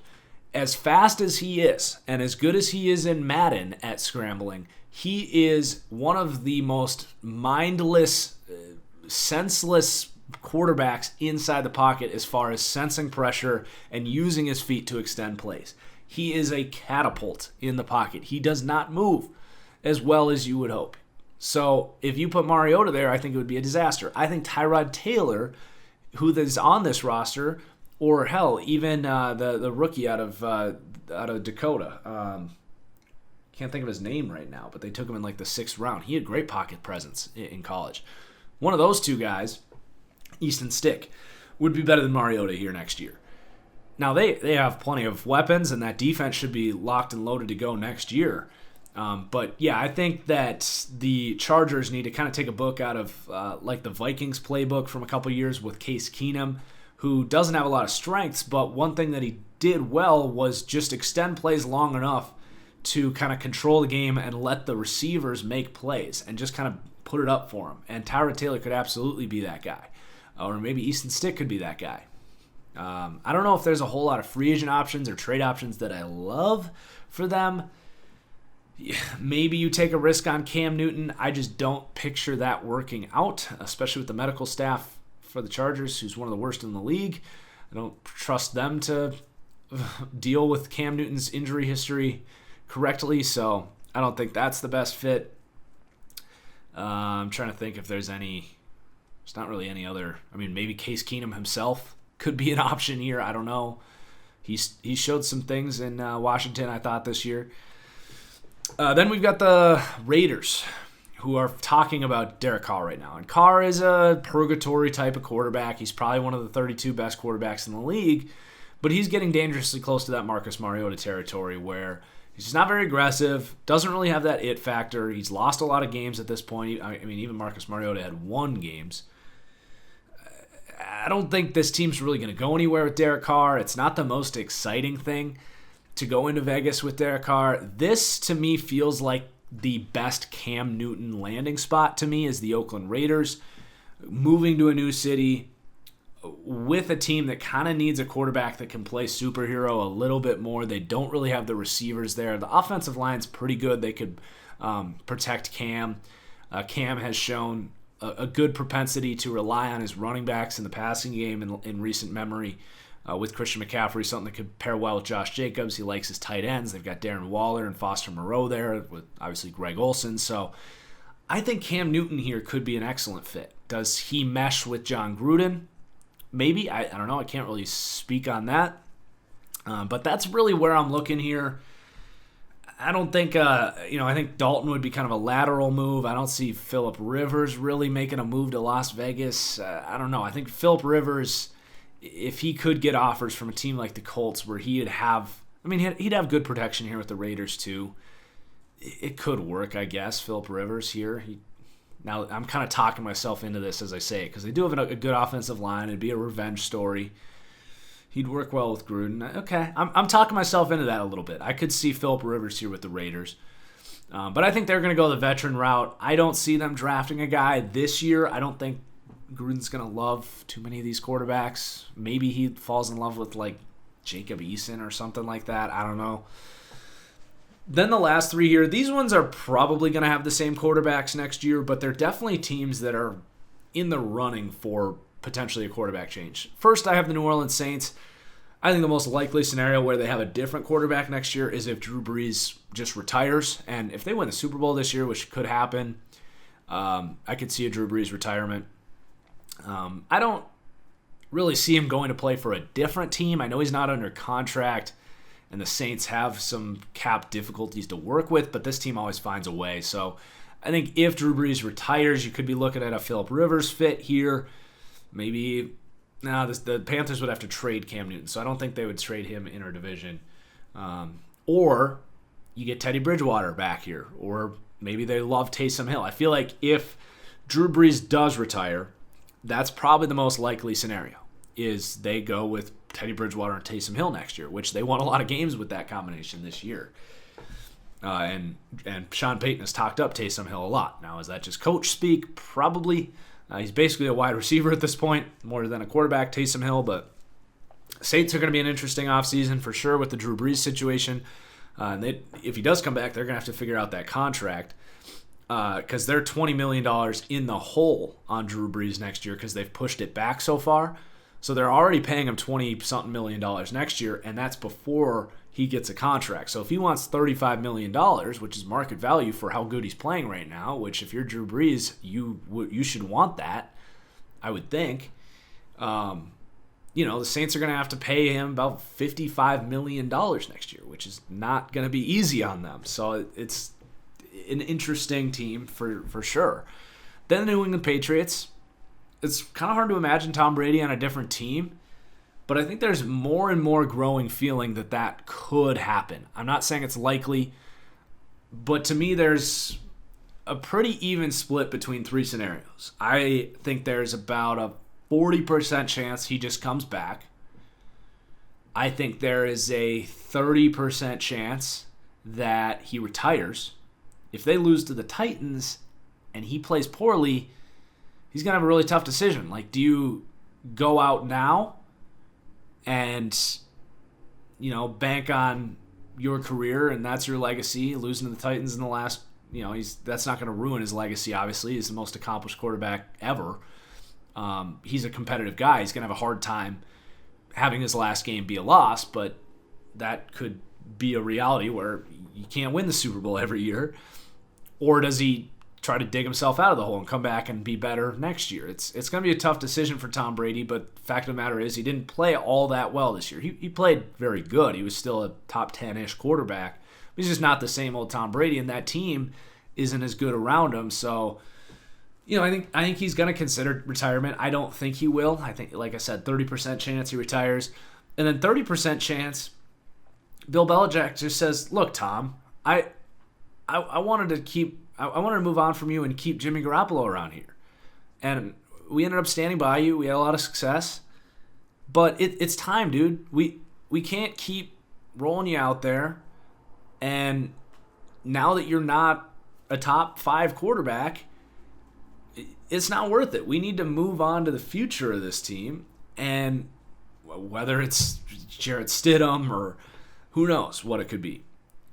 As fast as he is, and as good as he is in Madden at scrambling, he is one of the most mindless, senseless quarterbacks inside the pocket as far as sensing pressure and using his feet to extend plays. He is a catapult in the pocket. He does not move as well as you would hope. So if you put Mariota there, I think it would be a disaster. I think Tyrod Taylor, who is on this roster, Or hell, even the rookie out of Dakota. Can't think of his name right now, but they took him in like the 6th round. He had great pocket presence in college. One of those two guys, Easton Stick, would be better than Mariota here next year. Now, they have plenty of weapons, and that defense should be locked and loaded to go next year. But, yeah, I think that the Chargers need to kind of take a book out of like the Vikings playbook from a couple years with Case Keenum, who doesn't have a lot of strengths, but one thing that he did well was just extend plays long enough to kind of control the game and let the receivers make plays and just kind of put it up for him. And Tyrod Taylor could absolutely be that guy. Or maybe Easton Stick could be that guy. I don't know if there's a whole lot of free agent options or trade options that I love for them. Maybe you take a risk on Cam Newton. I just don't picture that working out, especially with the medical staff for the Chargers, who's one of the worst in the league. I don't trust them to deal with Cam Newton's injury history correctly, so I don't think that's the best fit. I'm trying to think if there's not really any other. I mean, maybe Case Keenum himself could be an option here. I don't know. He showed some things in Washington, I thought, this year. Then we've got the Raiders, who are talking about Derek Carr right now. And Carr is a purgatory type of quarterback. He's probably one of the 32 best quarterbacks in the league, but he's getting dangerously close to that Marcus Mariota territory where he's just not very aggressive, doesn't really have that it factor. He's lost a lot of games at this point. I mean, even Marcus Mariota had won games. I don't think this team's really going to go anywhere with Derek Carr. It's not the most exciting thing to go into Vegas with Derek Carr. This, to me, feels like the best Cam Newton landing spot to me is the Oakland Raiders. Moving to a new city with a team that kind of needs a quarterback that can play superhero a little bit more. They don't really have the receivers there. The offensive line's pretty good. They could protect Cam. Cam has shown a good propensity to rely on his running backs in the passing game in recent memory. With Christian McCaffrey, something that could pair well with Josh Jacobs. He likes his tight ends. They've got Darren Waller and Foster Moreau there with obviously Greg Olsen. So I think Cam Newton here could be an excellent fit. Does he mesh with John Gruden? Maybe. I don't know. I can't really speak on that. But that's really where I'm looking here. I don't think, I think Dalton would be kind of a lateral move. I don't see Phillip Rivers really making a move to Las Vegas. I don't know. I think Phillip Rivers, if he could get offers from a team like the Colts where he'd have good protection here with the Raiders too. It could work, I guess, Phillip Rivers here. Now, I'm kind of talking myself into this as I say it because they do have a good offensive line. It'd be a revenge story. He'd work well with Gruden. Okay, I'm talking myself into that a little bit. I could see Phillip Rivers here with the Raiders. But I think they're going to go the veteran route. I don't see them drafting a guy this year. I don't think Gruden's going to love too many of these quarterbacks. Maybe he falls in love with like Jacob Eason or something like that. I don't know. Then the last three here, these ones are probably going to have the same quarterbacks next year, but they're definitely teams that are in the running for potentially a quarterback change. First, I have the New Orleans Saints. I think the most likely scenario where they have a different quarterback next year is if Drew Brees just retires. And if they win the Super Bowl this year, which could happen, I could see a Drew Brees retirement. I don't really see him going to play for a different team. I know he's not under contract, and the Saints have some cap difficulties to work with, but this team always finds a way. So I think if Drew Brees retires, you could be looking at a Phillip Rivers fit here. Maybe the Panthers would have to trade Cam Newton, so I don't think they would trade him interdivision. Or you get Teddy Bridgewater back here, or maybe they love Taysom Hill. I feel like if Drew Brees does retire, that's probably the most likely scenario, is they go with Teddy Bridgewater and Taysom Hill next year, which they won a lot of games with that combination this year. And Sean Payton has talked up Taysom Hill a lot. Now, is that just coach speak? Probably. He's basically a wide receiver at this point, more than a quarterback, Taysom Hill. But Saints are going to be an interesting offseason for sure with the Drew Brees situation. And if he does come back, they're going to have to figure out that contract because they're $20 million in the hole on Drew Brees next year because they've pushed it back so far. So they're already paying him $20-something million next year, and that's before he gets a contract. So if he wants $35 million, which is market value for how good he's playing right now, which if you're Drew Brees, you should want that, I would think. the Saints are going to have to pay him about $55 million next year, which is not going to be easy on them. So it's an interesting team for sure. Then the New England Patriots. It's kind of hard to imagine Tom Brady on a different team, but I think there's more and more growing feeling that could happen. I'm not saying it's likely, but to me there's a pretty even split between three scenarios. I think there's about a 40% chance he just comes back. I think there is a 30% chance that he retires. If they lose to the Titans and he plays poorly, he's going to have a really tough decision. Like, do you go out now and, bank on your career and that's your legacy, losing to the Titans in the last, that's not going to ruin his legacy, obviously. He's the most accomplished quarterback ever. He's a competitive guy. He's going to have a hard time having his last game be a loss, but that could be a reality where you can't win the Super Bowl every year. Or does he try to dig himself out of the hole and come back and be better next year? It's going to be a tough decision for Tom Brady, but the fact of the matter is he didn't play all that well this year. He played very good. He was still a top 10-ish quarterback. But he's just not the same old Tom Brady, and that team isn't as good around him. So, I think he's going to consider retirement. I don't think he will. I think, like I said, 30% chance he retires. And then 30% chance Bill Belichick just says, look, Tom, I wanted to move on from you and keep Jimmy Garoppolo around here. And we ended up standing by you. We had a lot of success. But it's time, dude. We can't keep rolling you out there. And now that you're not a top 5 quarterback, it's not worth it. We need to move on to the future of this team. And whether it's Jarrett Stidham or who knows what it could be.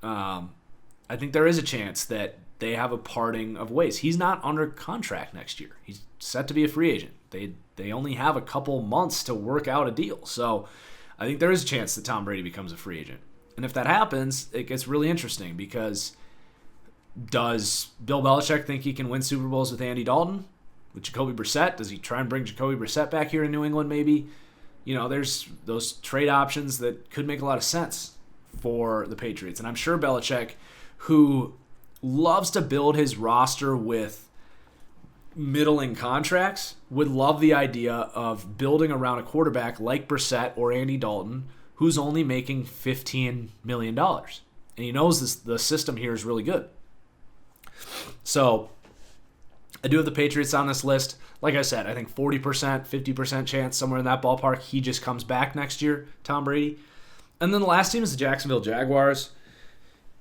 I think there is a chance that they have a parting of ways. He's not under contract next year. He's set to be a free agent. They only have a couple months to work out a deal. So I think there is a chance that Tom Brady becomes a free agent. And if that happens, it gets really interesting because does Bill Belichick think he can win Super Bowls with Andy Dalton? With Jacoby Brissett? Does he try and bring Jacoby Brissett back here in New England maybe? There's those trade options that could make a lot of sense for the Patriots. And I'm sure Belichick, who loves to build his roster with middling contracts, would love the idea of building around a quarterback like Brissett or Andy Dalton who's only making $15 million. And he knows the system here is really good. So I do have the Patriots on this list. Like I said, I think 40%, 50% chance, somewhere in that ballpark, he just comes back next year, Tom Brady. And then the last team is the Jacksonville Jaguars.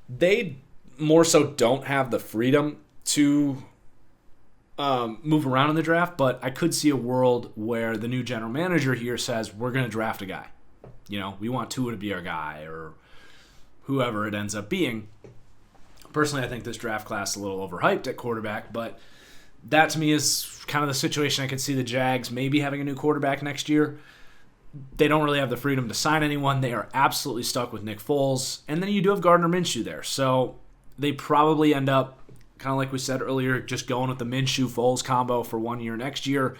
They more so don't have the freedom to move around in the draft, but I could see a world where the new general manager here says, we're going to draft a guy. We want Tua to be our guy or whoever it ends up being. Personally, I think this draft class is a little overhyped at quarterback, but that to me is kind of the situation I could see the Jags maybe having a new quarterback next year. They don't really have the freedom to sign anyone. They are absolutely stuck with Nick Foles. And then you do have Gardner Minshew there. So they probably end up, kind of like we said earlier, just going with the Minshew-Foles combo for 1 year next year.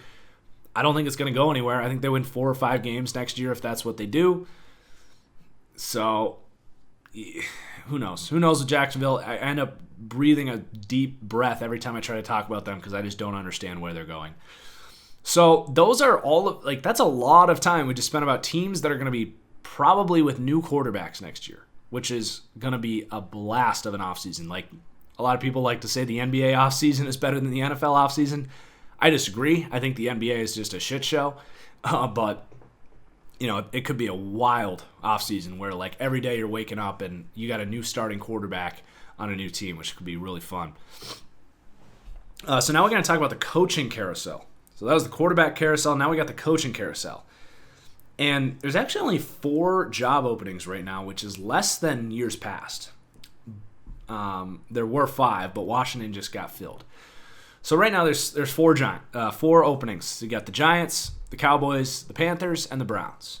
I don't think it's going to go anywhere. I think they win 4 or 5 games next year if that's what they do. So who knows? Who knows with Jacksonville? I end up breathing a deep breath every time I try to talk about them because I just don't understand where they're going. So those are that's a lot of time we just spent about teams that are going to be probably with new quarterbacks next year, which is going to be a blast of an offseason. Like a lot of people like to say the NBA offseason is better than the NFL offseason. I disagree. I think the NBA is just a shit show. But it could be a wild offseason where every day you're waking up and you got a new starting quarterback on a new team, which could be really fun. So now we're going to talk about the coaching carousel. So that was the quarterback carousel. Now we got the coaching carousel. And there's actually only 4 job openings right now, which is less than years past. There were 5, but Washington just got filled. So right now there's 4 openings. So you got the Giants, the Cowboys, the Panthers, and the Browns.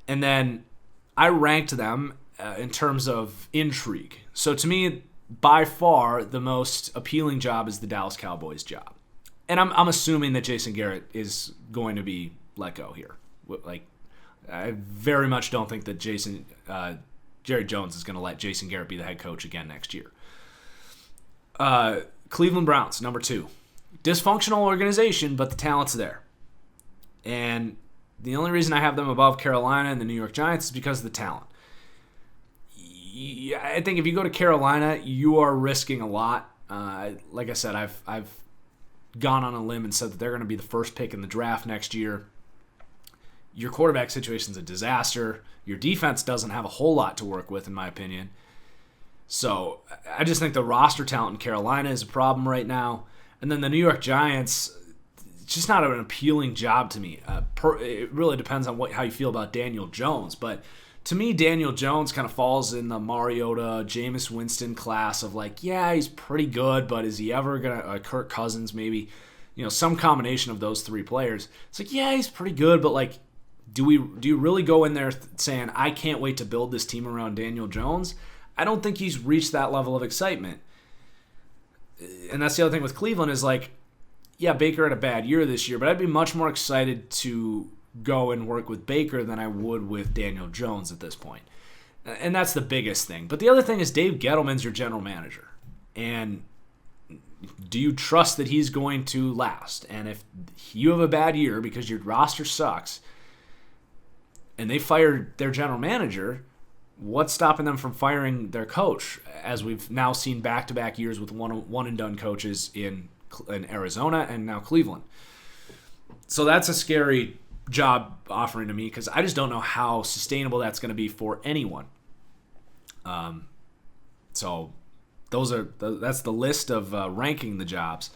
And then I ranked them in terms of intrigue. So to me, by far, the most appealing job is the Dallas Cowboys job. And I'm assuming that Jason Garrett is going to be let go here. Like, I very much don't think that Jerry Jones is going to let Jason Garrett be the head coach again next year. Cleveland Browns, number 2. Dysfunctional organization, but the talent's there. And the only reason I have them above Carolina and the New York Giants is because of the talent. I think if you go to Carolina, you are risking a lot. Like I said, I've gone on a limb and said that they're going to be the first pick in the draft next year. Your quarterback situation is a disaster. Your defense doesn't have a whole lot to work with, in my opinion. So I just think the roster talent in Carolina is a problem right now. And then the New York Giants, it's just not an appealing job to me. It really depends on how you feel about Daniel Jones. But to me, Daniel Jones kind of falls in the Mariota, Jameis Winston class of like, yeah, he's pretty good, but is he ever going to, Kirk Cousins maybe, some combination of those 3 players. It's like, yeah, he's pretty good, but like, do you really go in there saying, I can't wait to build this team around Daniel Jones? I don't think he's reached that level of excitement. And that's the other thing with Cleveland is like, yeah, Baker had a bad year this year, but I'd be much more excited to go and work with Baker than I would with Daniel Jones at this point. And that's the biggest thing. But the other thing is Dave Gettleman's your general manager. And do you trust that he's going to last? And if you have a bad year because your roster sucks and they fired their general manager, what's stopping them from firing their coach? As we've now seen back-to-back years with one-and-done coaches in Arizona and now Cleveland. So that's a scary job offering to me because I just don't know how sustainable that's going to be for anyone. So that's the list of ranking the jobs.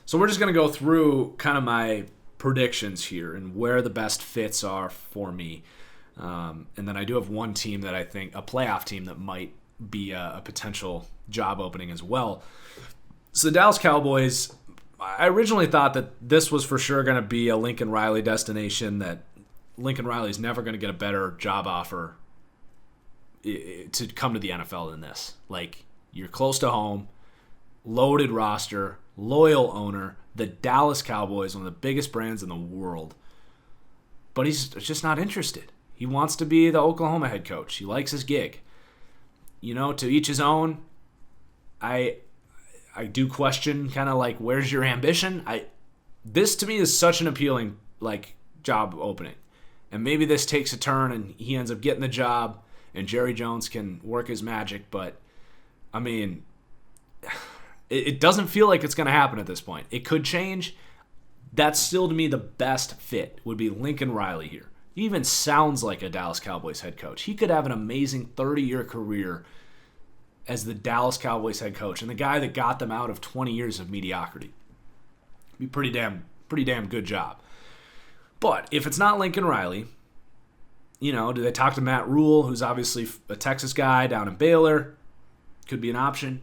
So we're just going to go through kind of my predictions here and where the best fits are for me. And then I do have one team that I think, a playoff team that might be a potential job opening as well. So the Dallas Cowboys, I originally thought that this was for sure going to be a Lincoln Riley destination, that Lincoln Riley is never going to get a better job offer to come to the NFL than this. Like, you're close to home, loaded roster, loyal owner, the Dallas Cowboys, one of the biggest brands in the world. But he's just not interested. He wants to be the Oklahoma head coach. He likes his gig. To each his own. I do question kind of like, where's your ambition? This to me is such an appealing like job opening. And maybe this takes a turn and he ends up getting the job and Jerry Jones can work his magic. But, I mean, it doesn't feel like it's going to happen at this point. It could change. That's still, to me, the best fit would be Lincoln Riley here. He even sounds like a Dallas Cowboys head coach. He could have an amazing 30-year career as the Dallas Cowboys head coach and the guy that got them out of 20 years of mediocrity. Be pretty damn good job. But if it's not Lincoln Riley, do they talk to Matt Rule, who's obviously a Texas guy down in Baylor? Could be an option.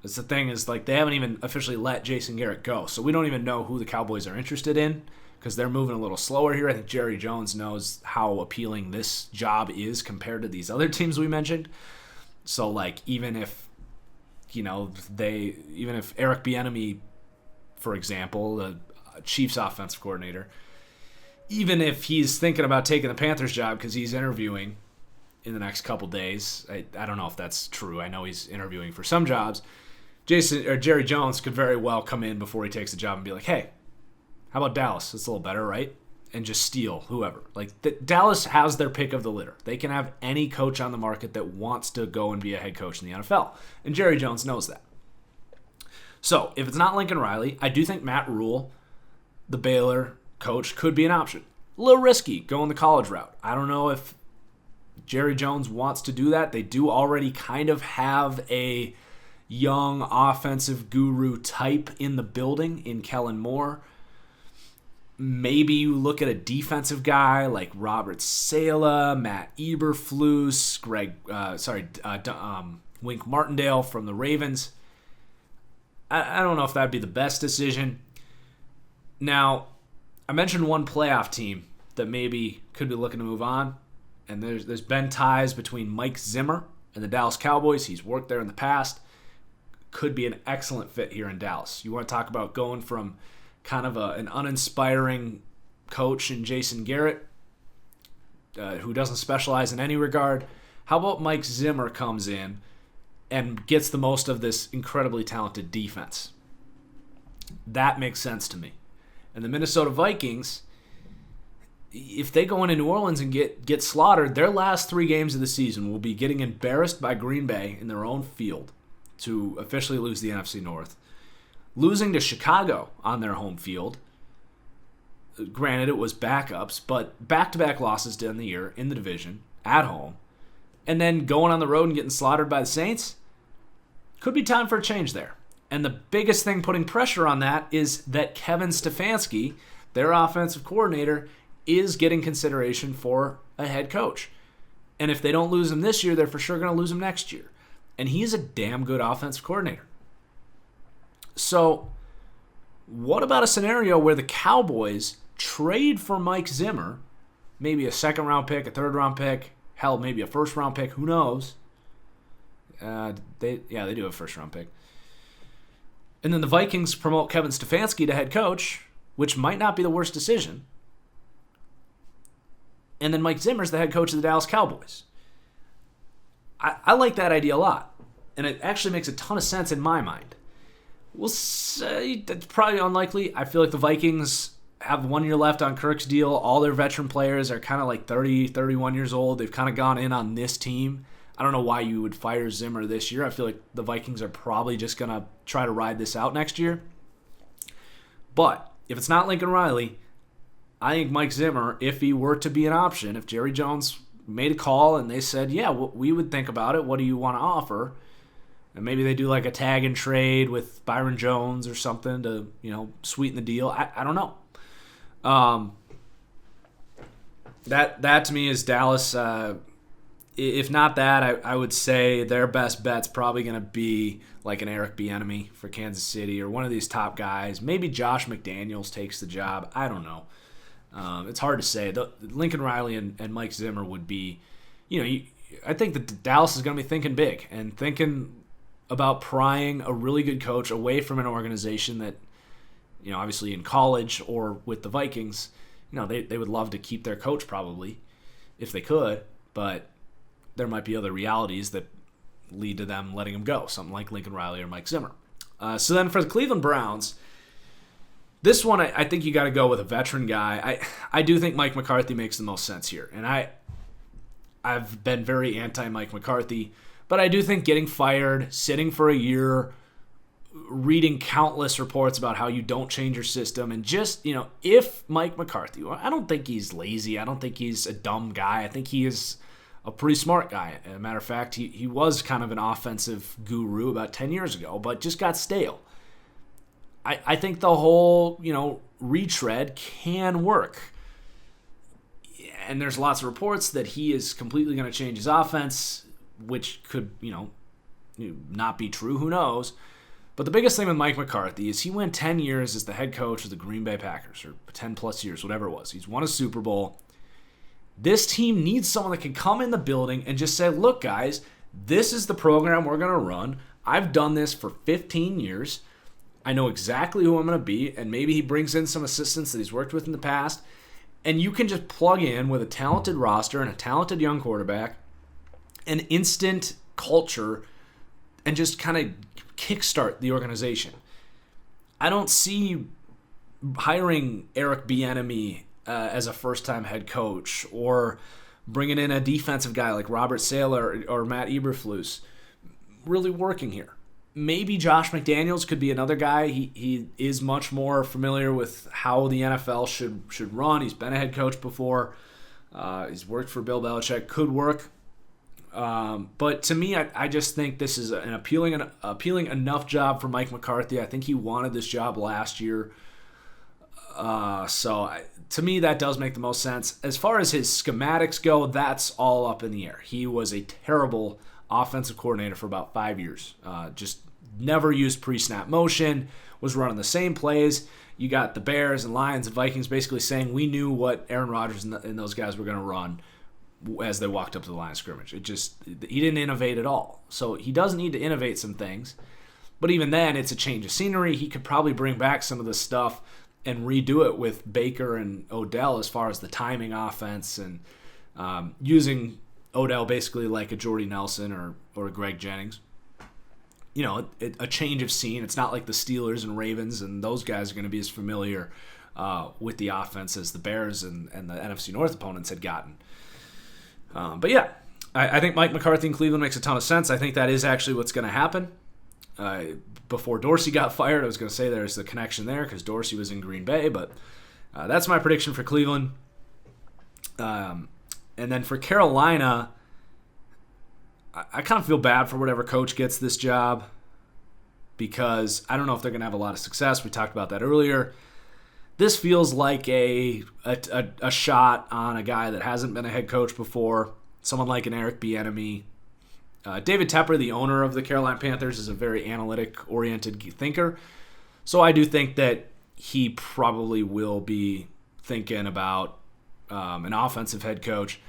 That's the thing is, like, they haven't even officially let Jason Garrett go, so we don't even know who the Cowboys are interested in because they're moving a little slower here. I think Jerry Jones knows how appealing this job is compared to these other teams we mentioned. So, like, even if Eric Bieniemy, for example, the Chiefs offensive coordinator, even if he's thinking about taking the Panthers job because he's interviewing in the next couple days, I don't know if that's true. I know he's interviewing for some jobs. Jerry Jones could very well come in before he takes the job and be like, hey, how about Dallas? It's a little better, right? And just steal whoever. Like, Dallas has their pick of the litter. They can have any coach on the market that wants to go and be a head coach in the NFL. And Jerry Jones knows that. So, if it's not Lincoln Riley, I do think Matt Rule, the Baylor coach, could be an option. A little risky going the college route. I don't know if Jerry Jones wants to do that. They do already kind of have a young offensive guru type in the building in Kellen Moore. Maybe you look at a defensive guy like Robert Saleh, Matt Eberflus, Wink Martindale from the Ravens. I don't know if that'd be the best decision. Now, I mentioned one playoff team that maybe could be looking to move on, and there's been ties between Mike Zimmer and the Dallas Cowboys. He's worked there in the past. Could be an excellent fit here in Dallas. You want to talk about going from kind of an uninspiring coach in Jason Garrett who doesn't specialize in any regard. How about Mike Zimmer comes in and gets the most of this incredibly talented defense? That makes sense to me. And the Minnesota Vikings, if they go into New Orleans and get slaughtered, their last 3 games of the season will be getting embarrassed by Green Bay in their own field to officially lose the NFC North, losing to Chicago on their home field. Granted, it was backups, but back-to-back losses during the year in the division, at home, and then going on the road and getting slaughtered by the Saints. Could be time for a change there. And the biggest thing putting pressure on that is that Kevin Stefanski, their offensive coordinator, is getting consideration for a head coach. And if they don't lose him this year, they're for sure going to lose him next year. And he's a damn good offensive coordinator. So what about a scenario where the Cowboys trade for Mike Zimmer, maybe a 2nd-round pick, a 3rd-round pick, hell, maybe a 1st-round pick, who knows? They do have a 1st-round pick. And then the Vikings promote Kevin Stefanski to head coach, which might not be the worst decision. And then Mike Zimmer's the head coach of the Dallas Cowboys. I like that idea a lot. And it actually makes a ton of sense in my mind. We'll say that's probably unlikely. I feel like the Vikings have 1 year left on Kirk's deal. All their veteran players are kind of like 30, 31 years old. They've kind of gone in on this team. I don't know why you would fire Zimmer this year. I feel like the Vikings are probably just going to try to ride this out next year. But if it's not Lincoln Riley, I think Mike Zimmer, if he were to be an option, if Jerry Jones made a call and they said, yeah, we would think about it. What do you want to offer? And maybe they do like a tag and trade with Byron Jones or something to, sweeten the deal. I don't know. That to me is Dallas. If not that, I would say their best bet's probably going to be like an Eric Bieniemy for Kansas City or one of these top guys. Maybe Josh McDaniels takes the job. I don't know. It's hard to say. Lincoln Riley and Mike Zimmer would be, I think that Dallas is going to be thinking big and thinking about prying a really good coach away from an organization that, obviously in college or with the Vikings, they would love to keep their coach probably if they could, but there might be other realities that lead to them letting him go, something like Lincoln Riley or Mike Zimmer. So then for the Cleveland Browns, this one I think you got to go with a veteran guy. I do think Mike McCarthy makes the most sense here, and I've been very anti-Mike McCarthy, but I do think getting fired, sitting for a year, reading countless reports about how you don't change your system, and just, if Mike McCarthy, I don't think he's lazy. I don't think he's a dumb guy. I think he is a pretty smart guy. As a matter of fact, he was kind of an offensive guru about 10 years ago, but just got stale. I think the whole, retread can work. And there's lots of reports that he is completely going to change his offense, which could, not be true. Who knows? But the biggest thing with Mike McCarthy is he went 10 years as the head coach of the Green Bay Packers, or 10 plus years, whatever it was. He's won a Super Bowl. This team needs someone that can come in the building and just say, look, guys, this is the program we're going to run. I've done this for 15 years. I know exactly who I'm going to be, and maybe he brings in some assistants that he's worked with in the past, and you can just plug in with a talented roster and a talented young quarterback, an instant culture, and just kind of kickstart the organization. I don't see hiring Eric Bieniemy as a first-time head coach or bringing in a defensive guy like Robert Saleh or Matt Eberflus really working here. Maybe Josh McDaniels could be another guy. He is much more familiar with how the NFL should run. He's been a head coach before. He's worked for Bill Belichick. Could work. But to me, I just think this is an appealing enough job for Mike McCarthy. I think he wanted this job last year. To me, that does make the most sense. As far as his schematics go, that's all up in the air. He was a terrible offensive coordinator for about 5 years. Just never used pre-snap motion, was running the same plays. You got the Bears and Lions and Vikings basically saying we knew what Aaron Rodgers and those guys were going to run as they walked up to the line of scrimmage. He didn't innovate at all. So he does need to innovate some things. But even then, it's a change of scenery. He could probably bring back some of the stuff and redo it with Baker and Odell as far as the timing offense and using Odell basically like a Jordy Nelson or a Greg Jennings. A change of scene. It's not like the Steelers and Ravens and those guys are going to be as familiar with the offense as the Bears and the NFC North opponents had gotten. But yeah, I think Mike McCarthy in Cleveland makes a ton of sense. I think that is actually what's going to happen. Before Dorsey got fired, I was going to say there's the connection there because Dorsey was in Green Bay, but that's my prediction for Cleveland. And then for Carolina, I kind of feel bad for whatever coach gets this job because I don't know if they're going to have a lot of success. We talked about that earlier. This feels like a shot on a guy that hasn't been a head coach before, someone like an Eric Bieniemy. David Tepper, the owner of the Carolina Panthers, is a very analytic-oriented thinker. So I do think that he probably will be thinking about an offensive head coach.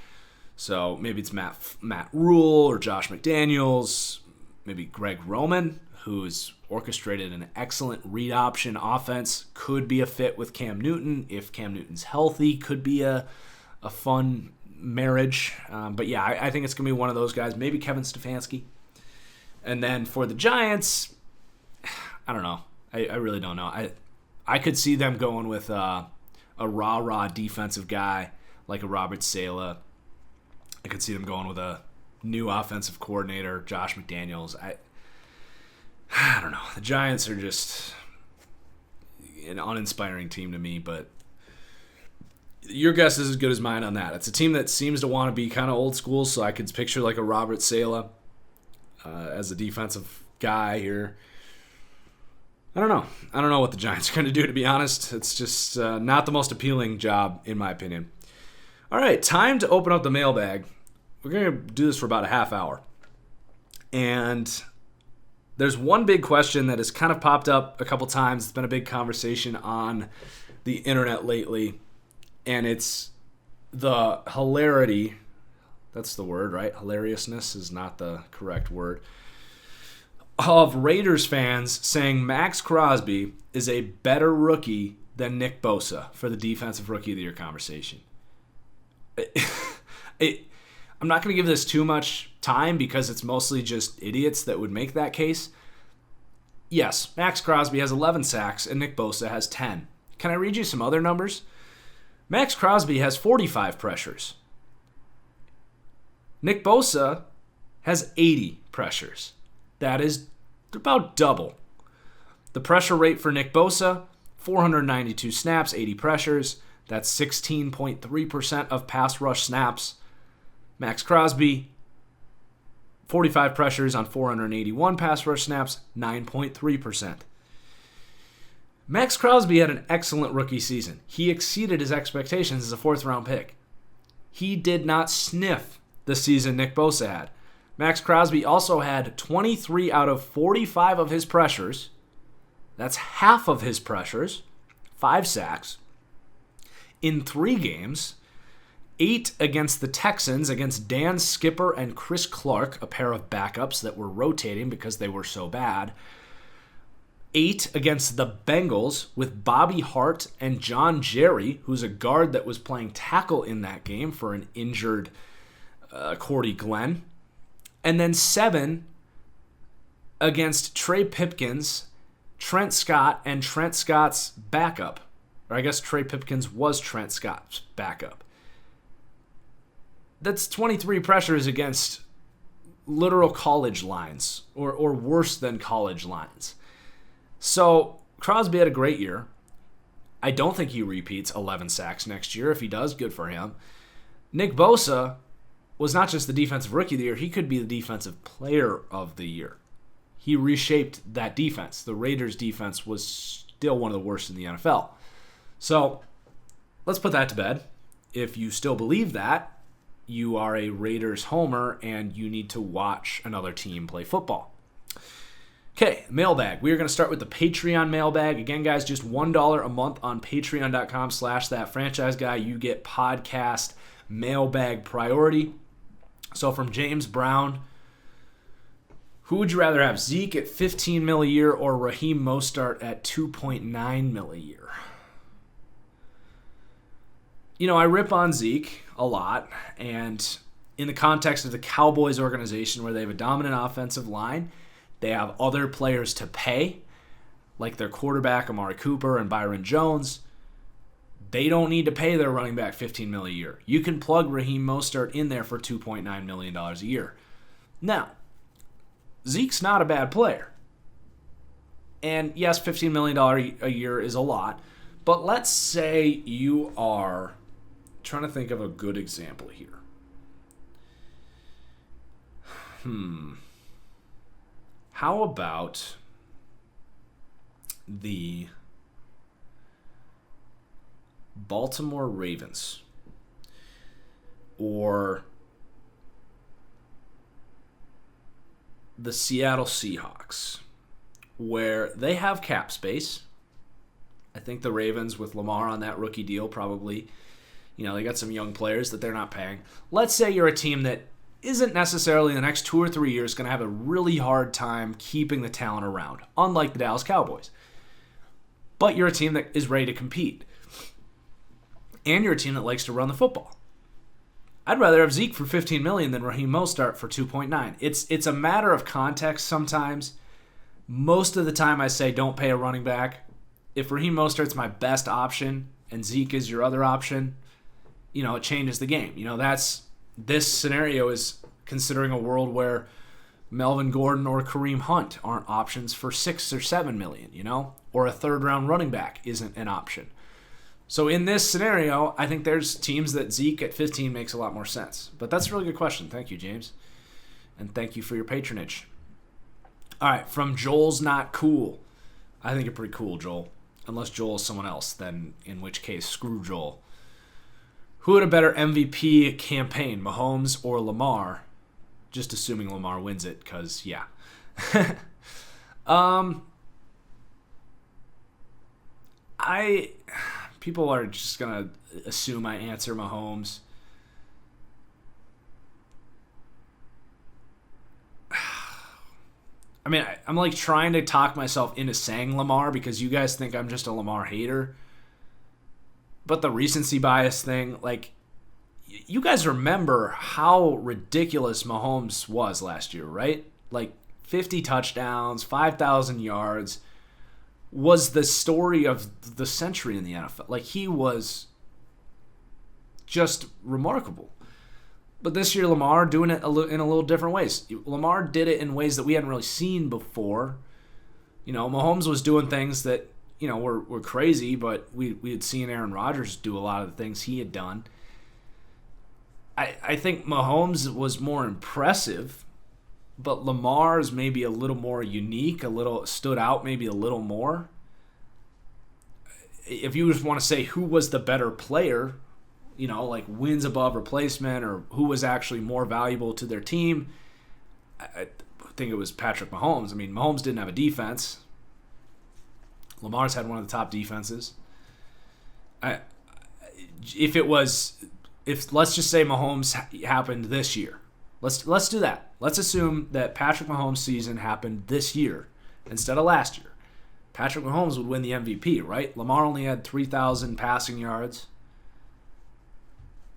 So maybe it's Matt Rule or Josh McDaniels, maybe Greg Roman, who's orchestrated an excellent read option offense, could be a fit with Cam Newton. If Cam Newton's healthy, could be a fun marriage. But yeah, I think it's going to be one of those guys, maybe Kevin Stefanski. And then for the Giants, I don't know. I really don't know. I could see them going with a rah-rah defensive guy like a Robert Saleh. I could see them going with a new offensive coordinator, Josh McDaniels. I don't know. The Giants are just an uninspiring team to me, but your guess is as good as mine on that. It's a team that seems to want to be kind of old school, so I could picture like a Robert Saleh as a defensive guy here. I don't know. I don't know what the Giants are going to do, to be honest. It's just not the most appealing job, in my opinion. All right, time to open up the mailbag. We're going to do this for about a half hour. And there's one big question that has kind of popped up a couple times. It's been a big conversation on the internet lately. And it's the hilarity. That's the word, right? Hilariousness is not the correct word. Of Raiders fans saying Max Crosby is a better rookie than Nick Bosa for the Defensive Rookie of the Year conversation. I'm not going to give this too much time because it's mostly just idiots that would make that case. Yes, Max Crosby has 11 sacks and Nick Bosa has 10. Can I read you some other numbers? Max Crosby has 45 pressures. Nick Bosa has 80 pressures. That is about double. The pressure rate for Nick Bosa, 492 snaps, 80 pressures. That's 16.3% of pass rush snaps. Max Crosby, 45 pressures on 481 pass rush snaps, 9.3%. Max Crosby had an excellent rookie season. He exceeded his expectations as a fourth-round pick. He did not sniff the season Nick Bosa had. Max Crosby also had 23 out of 45 of his pressures. That's half of his pressures, 5 sacks, in 3 games. 8 against the Texans, against Dan Skipper and Chris Clark, a pair of backups that were rotating because they were so bad. 8 against the Bengals with Bobby Hart and John Jerry, who's a guard that was playing tackle in that game for an injured Cordy Glenn. And then 7 against Trey Pipkins, Trent Scott, and Trent Scott's backup. Or I guess Trey Pipkins was Trent Scott's backup. That's 23 pressures against literal college lines, or worse than college lines. So Crosby had a great year. I don't think he repeats 11 sacks next year. If he does, good for him. Nick Bosa was not just the Defensive Rookie of the Year. He could be the Defensive Player of the Year. He reshaped that defense. The Raiders' defense was still one of the worst in the NFL. So let's put that to bed. If you still believe that, you are a Raiders homer and you need to watch another team play football. Okay, mailbag. We are going to start with the Patreon mailbag. Again, guys, just $1 a month on patreon.com/thatfranchiseguy. You get podcast mailbag priority. So from James Brown, who would you rather have, Zeke at $15 million a year or Raheem Mostert at $2.9 million a year? You know, I rip on Zeke a lot, and in the context of the Cowboys organization where they have a dominant offensive line, they have other players to pay, like their quarterback Amari Cooper and Byron Jones. They don't need to pay their running back $15 million a year. You can plug Raheem Mostert in there for $2.9 million a year. Now, Zeke's not a bad player. And yes, $15 million a year is a lot. But let's say you are trying to think of a good example here. How about the Baltimore Ravens or the Seattle Seahawks, where they have cap space? I think the Ravens, with Lamar on that rookie deal, probably, they got some young players that they're not paying. Let's say you're a team that isn't necessarily in the next 2 or 3 years going to have a really hard time keeping the talent around, unlike the Dallas Cowboys. But you're a team that is ready to compete. And you're a team that likes to run the football. I'd rather have Zeke for $15 million than Raheem Mostert for $2.9. It's a matter of context sometimes. Most of the time I say don't pay a running back. If Raheem Mostert's my best option and Zeke is your other option, it changes the game. This scenario is considering a world where Melvin Gordon or Kareem Hunt aren't options for $6 or $7 million, or a third-round running back isn't an option. So in this scenario, I think there's teams that Zeke at 15 makes a lot more sense. But that's a really good question. Thank you, James. And thank you for your patronage. All right, from Joel's Not Cool. I think you're pretty cool, Joel. Unless Joel is someone else, then in which case, screw Joel. Who had a better MVP campaign, Mahomes or Lamar? Just assuming Lamar wins it, because, yeah. People are just going to assume I answer Mahomes. I mean, I'm like trying to talk myself into saying Lamar because you guys think I'm just a Lamar hater. But the recency bias thing, you guys remember how ridiculous Mahomes was last year, right? 50 touchdowns, 5,000 yards, was the story of the century in the NFL. He was just remarkable. But this year, Lamar doing it in a little different ways. Lamar did it in ways that we hadn't really seen before. Mahomes was doing things that were crazy, but we had seen Aaron Rodgers do a lot of the things he had done. I think Mahomes was more impressive, but Lamar is maybe a little more unique, stood out maybe a little more. If you just want to say who was the better player, wins above replacement or who was actually more valuable to their team, I think it was Patrick Mahomes. I mean, Mahomes didn't have a defense. Lamar's had one of the top defenses. If let's just say Mahomes happened this year. Let's do that. Let's assume that Patrick Mahomes' season happened this year instead of last year. Patrick Mahomes would win the MVP, right? Lamar only had 3,000 passing yards.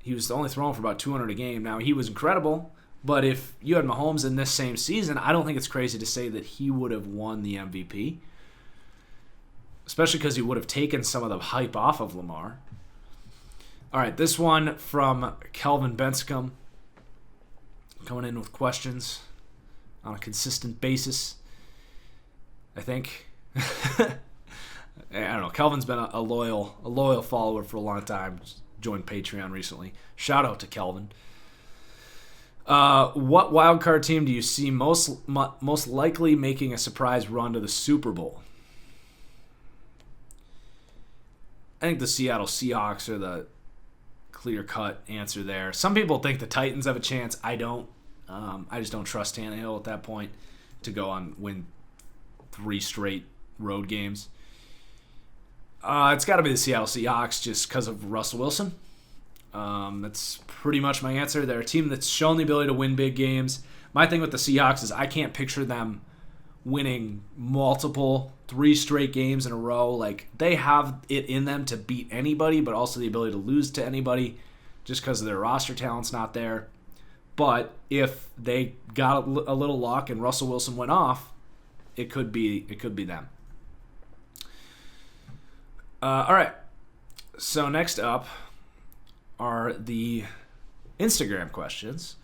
He was only throwing for about 200 a game. Now, he was incredible, but if you had Mahomes in this same season, I don't think it's crazy to say that he would have won the MVP, especially because he would have taken some of the hype off of Lamar. All right, this one from Kelvin Benscombe, coming in with questions on a consistent basis, I think. I don't know. Kelvin's been a loyal follower for a long time. Just joined Patreon recently. Shout out to Kelvin. What wildcard team do you see most likely making a surprise run to the Super Bowl? I think the Seattle Seahawks are the clear-cut answer there. Some people think the Titans have a chance. I don't. I just don't trust Tannehill at that point to go on win 3 straight road games. It's got to be the Seattle Seahawks just because of Russell Wilson. That's pretty much my answer. They're a team that's shown the ability to win big games. My thing with the Seahawks is I can't picture them winning multiple 3 straight games in a row. They have it in them to beat anybody, but also the ability to lose to anybody. just because their roster talent's not there. But if they got a little luck and Russell Wilson went off, it could be them. All right. So next up are the Instagram questions,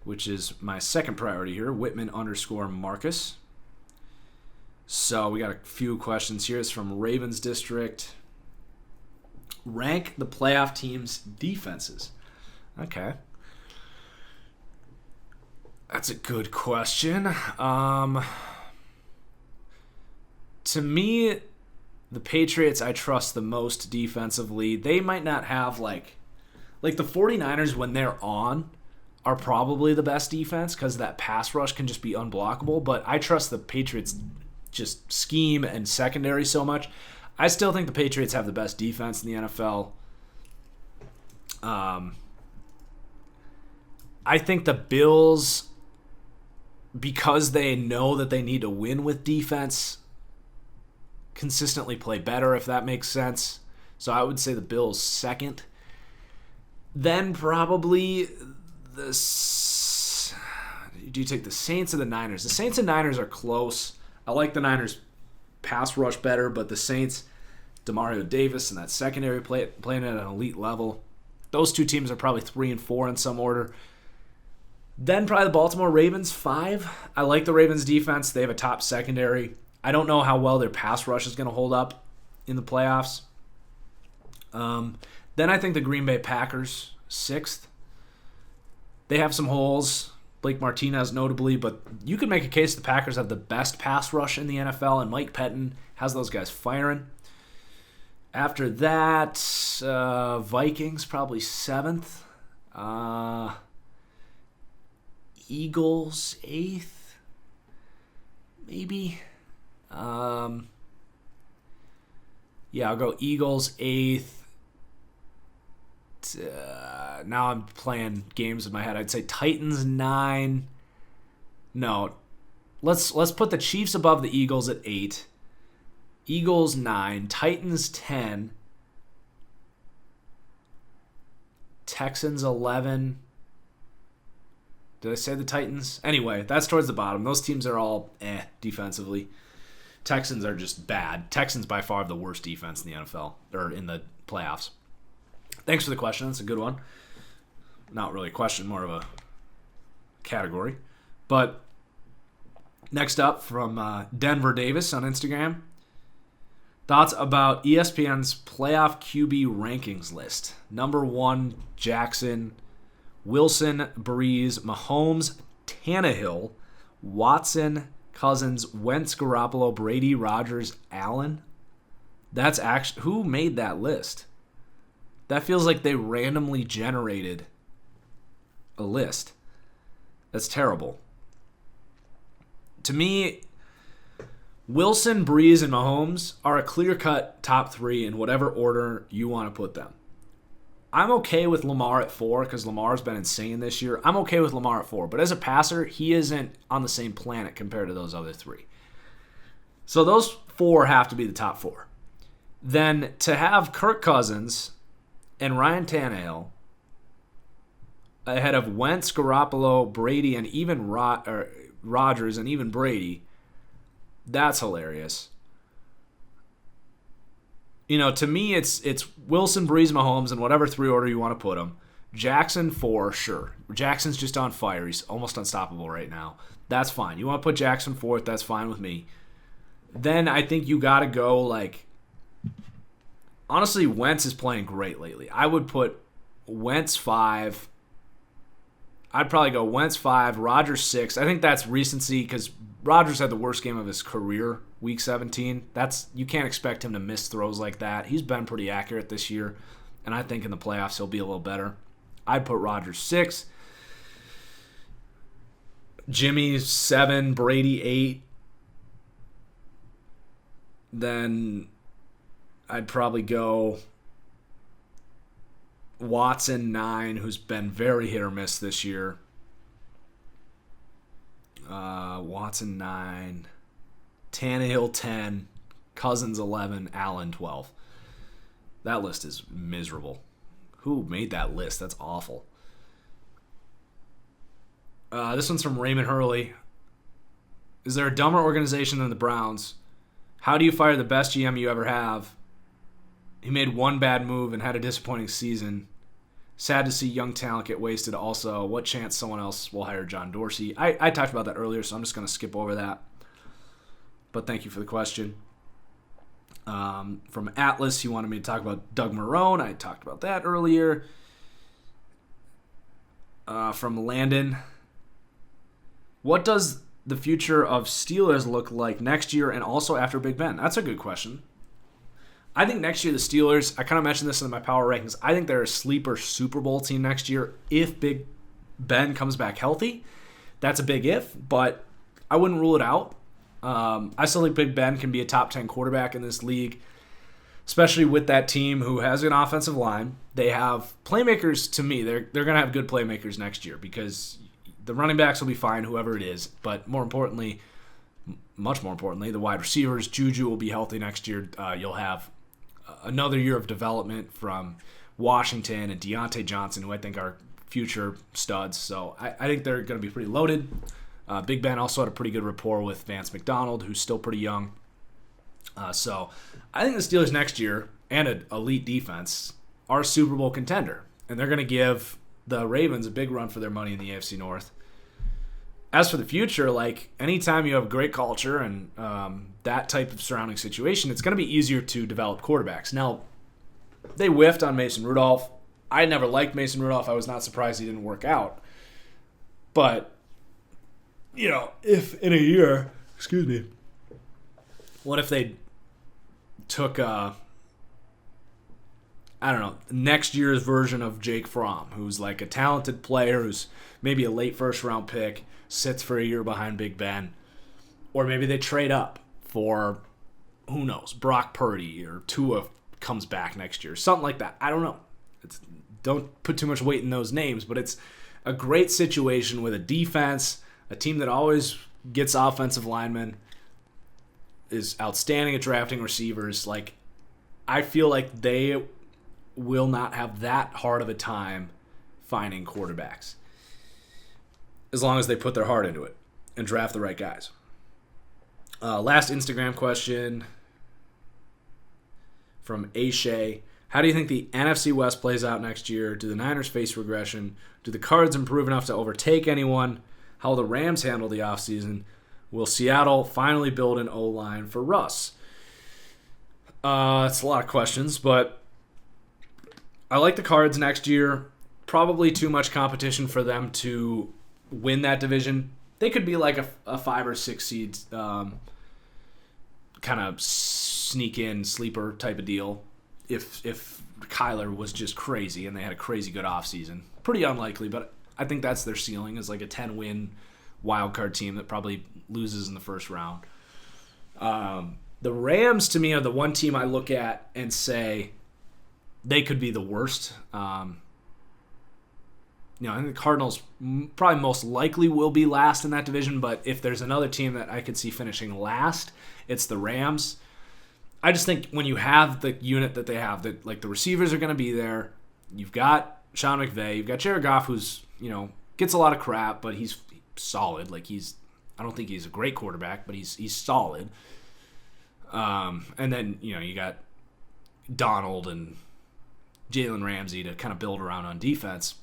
which is my second priority here, Whitman_Marcus. So we got a few questions here. It's from Ravens District. Rank the playoff teams' defenses. Okay. That's a good question. To me, the Patriots I trust the most defensively. They might not have like the 49ers when they're on are probably the best defense because that pass rush can just be unblockable. But I trust the Patriots just scheme and secondary so much. I still think the Patriots have the best defense in the NFL. I think the Bills, because they know that they need to win with defense, consistently play better, if that makes sense. So I would say the Bills second. Then probably do you take the Saints or the Niners? The Saints and Niners are close. I like the Niners pass rush better, but the Saints, Demario Davis and that secondary playing at an elite level. Those two teams are probably 3 and 4 in some order. Then probably the Baltimore Ravens 5. I like the Ravens defense. They have a top secondary. I don't know how well their pass rush is going to hold up in the playoffs. Then I think the Green Bay Packers 6th. They have some holes. Blake Martinez notably, but you could make a case the Packers have the best pass rush in the NFL, and Mike Pettin has those guys firing. After that, Vikings probably 7th. Eagles 8th, maybe. Yeah, I'll go Eagles 8th. Now I'm playing games in my head. I'd say Titans 9. No, let's put the Chiefs above the Eagles at 8. Eagles 9. Titans 10. Texans 11. Did I say the Titans? Anyway, that's towards the bottom. Those teams are all defensively. Texans are just bad. Texans by far the worst defense in the NFL, or in the playoffs. Thanks for the question. That's a good one. Not really a question, more of a category. But next up from Denver Davis on Instagram. Thoughts about ESPN's playoff QB rankings list. Number 1, Jackson, Wilson, Breeze, Mahomes, Tannehill, Watson, Cousins, Wentz, Garoppolo, Brady, Rodgers, Allen. That's actually who made that list? That feels like they randomly generated a list. That's terrible. To me, Wilson, Breeze, and Mahomes are a clear-cut top 3 in whatever order you want to put them. I'm okay with Lamar at 4 because Lamar's been insane this year. I'm okay with Lamar at 4, but as a passer, he isn't on the same planet compared to those other 3. So those 4 have to be the top 4. Then to have Kirk Cousins and Ryan Tannehill ahead of Wentz, Garoppolo, Brady, and even Rodgers and even Brady, that's hilarious. You know, to me, it's Wilson, Breeze, Mahomes, in whatever 3 order you want to put them. Jackson 4, sure. Jackson's just on fire. He's almost unstoppable right now. That's fine. You want to put Jackson 4th, that's fine with me. Then I think you got to go, honestly, Wentz is playing great lately. I would put Wentz 5. I'd probably go Wentz 5, Rodgers 6. I think that's recency because Rodgers had the worst game of his career, Week 17. You can't expect him to miss throws like that. He's been pretty accurate this year, and I think in the playoffs he'll be a little better. I'd put Rodgers 6. Jimmy 7, Brady 8. Then I'd probably go Watson 9, who's been very hit or miss this year. Watson 9, Tannehill 10, Cousins 11, Allen 12. That list is miserable. Who made that list? That's awful. This one's from Raymond Hurley. Is there a dumber organization than the Browns? How do you fire the best GM you ever have? He made one bad move and had a disappointing season. Sad to see young talent get wasted also. What chance someone else will hire John Dorsey? I talked about that earlier, so I'm just going to skip over that. But thank you for the question. From Atlas, he wanted me to talk about Doug Marrone. I talked about that earlier. From Landon, what does the future of Steelers look like next year and also after Big Ben? That's a good question. I think next year the Steelers, I kind of mentioned this in my power rankings, I think they're a sleeper Super Bowl team next year if Big Ben comes back healthy. That's a big if, but I wouldn't rule it out. I still think Big Ben can be a top 10 quarterback in this league, especially with that team who has an offensive line. They have playmakers. To me, they're going to have good playmakers next year because the running backs will be fine, whoever it is. But more importantly, much more importantly, the wide receivers, Juju will be healthy next year. You'll have another year of development from Washington and Deontay Johnson, who I think are future studs. So I think they're going to be pretty loaded. Big Ben also had a pretty good rapport with Vance McDonald, who's still pretty young. So I think the Steelers next year and an elite defense are a Super Bowl contender. And they're going to give the Ravens a big run for their money in the AFC North. As for the future, like anytime you have a great culture and that type of surrounding situation, it's going to be easier to develop quarterbacks. Now, they whiffed on Mason Rudolph. I never liked Mason Rudolph. I was not surprised he didn't work out. But, you know, if in a year, what if they took, next year's version of Jake Fromm, who's like a talented player, who's maybe a late first-round pick, sits for a year behind Big Ben. Or maybe they trade up for, who knows, Brock Purdy or Tua comes back next year. Something like that. I don't know. Don't put too much weight in those names, but it's a great situation with a defense, a team that always gets offensive linemen, is outstanding at drafting receivers. Like, I feel like they will not have that hard of a time finding quarterbacks as long as they put their heart into it and draft the right guys. Last Instagram question from Ashay. How do you think the NFC West plays out next year? Do the Niners face regression? Do the Cards improve enough to overtake anyone? How will the Rams handle the offseason? Will Seattle finally build an O-line for Russ? It's a lot of questions, but I like the Cards next year. Probably too much competition for them to win that division. They could be like a 5 or 6 seed kind of sneak in sleeper type of deal if Kyler was just crazy and they had a crazy good offseason. Pretty unlikely, but I think that's their ceiling, is like a 10-win wildcard team that probably loses in the first round. The Rams, to me, are the one team I look at and say they could be the worst. I think the Cardinals probably most likely will be last in that division, but if there's another team that I could see finishing last, it's the Rams. I just think when you have the unit that they have, that like the receivers are going to be there. You've got Sean McVay, you've got Jared Goff, who's gets a lot of crap, but he's solid. Like I don't think he's a great quarterback, but he's solid. And then you got Donald and Jalen Ramsey to kind of build around on defense.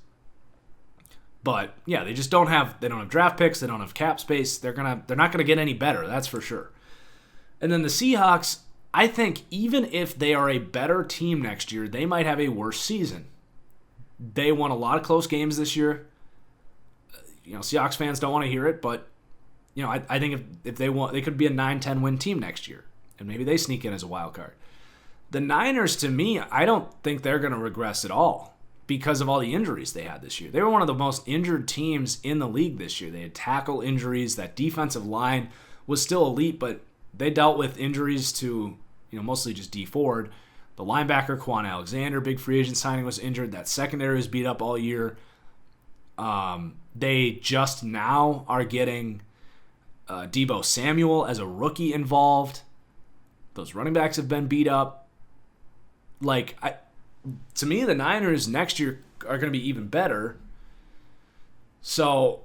But yeah, they just don't have draft picks, they don't have cap space. They're not gonna get any better, that's for sure. And then the Seahawks, I think even if they are a better team next year, they might have a worse season. They won a lot of close games this year. Seahawks fans don't want to hear it, but I think if they want, they could be a 9-10 win team next year, and maybe they sneak in as a wild card. The Niners, to me, I don't think they're going to regress at all because of all the injuries they had this year. They were one of the most injured teams in the league this year. They had tackle injuries. That defensive line was still elite, but they dealt with injuries to mostly just D Ford. The linebacker, Quan Alexander, big free agent signing, was injured. That secondary was beat up all year. They just now are getting Deebo Samuel as a rookie involved. Those running backs have been beat up. Like, to me, the Niners next year are going to be even better. So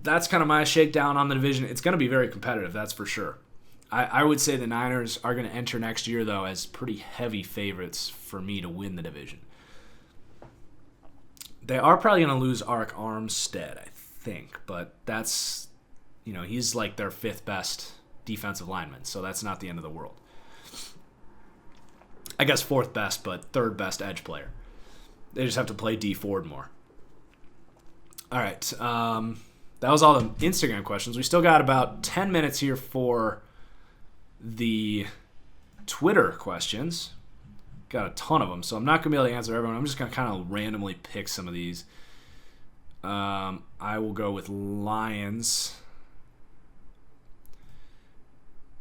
that's kind of my shakedown on the division. It's going to be very competitive, that's for sure. I would say the Niners are going to enter next year, though, as pretty heavy favorites for me to win the division. They are probably going to lose Arik Armstead, I think, but that's, he's like their 5th best defensive lineman, so that's not the end of the world. I guess 4th best, but 3rd best edge player. They just have to play D Ford more. All right, that was all the Instagram questions. We still got about 10 minutes here for the Twitter questions. Got a ton of them, so I'm not going to be able to answer everyone. I'm just going to kind of randomly pick some of these. I will go with Lions.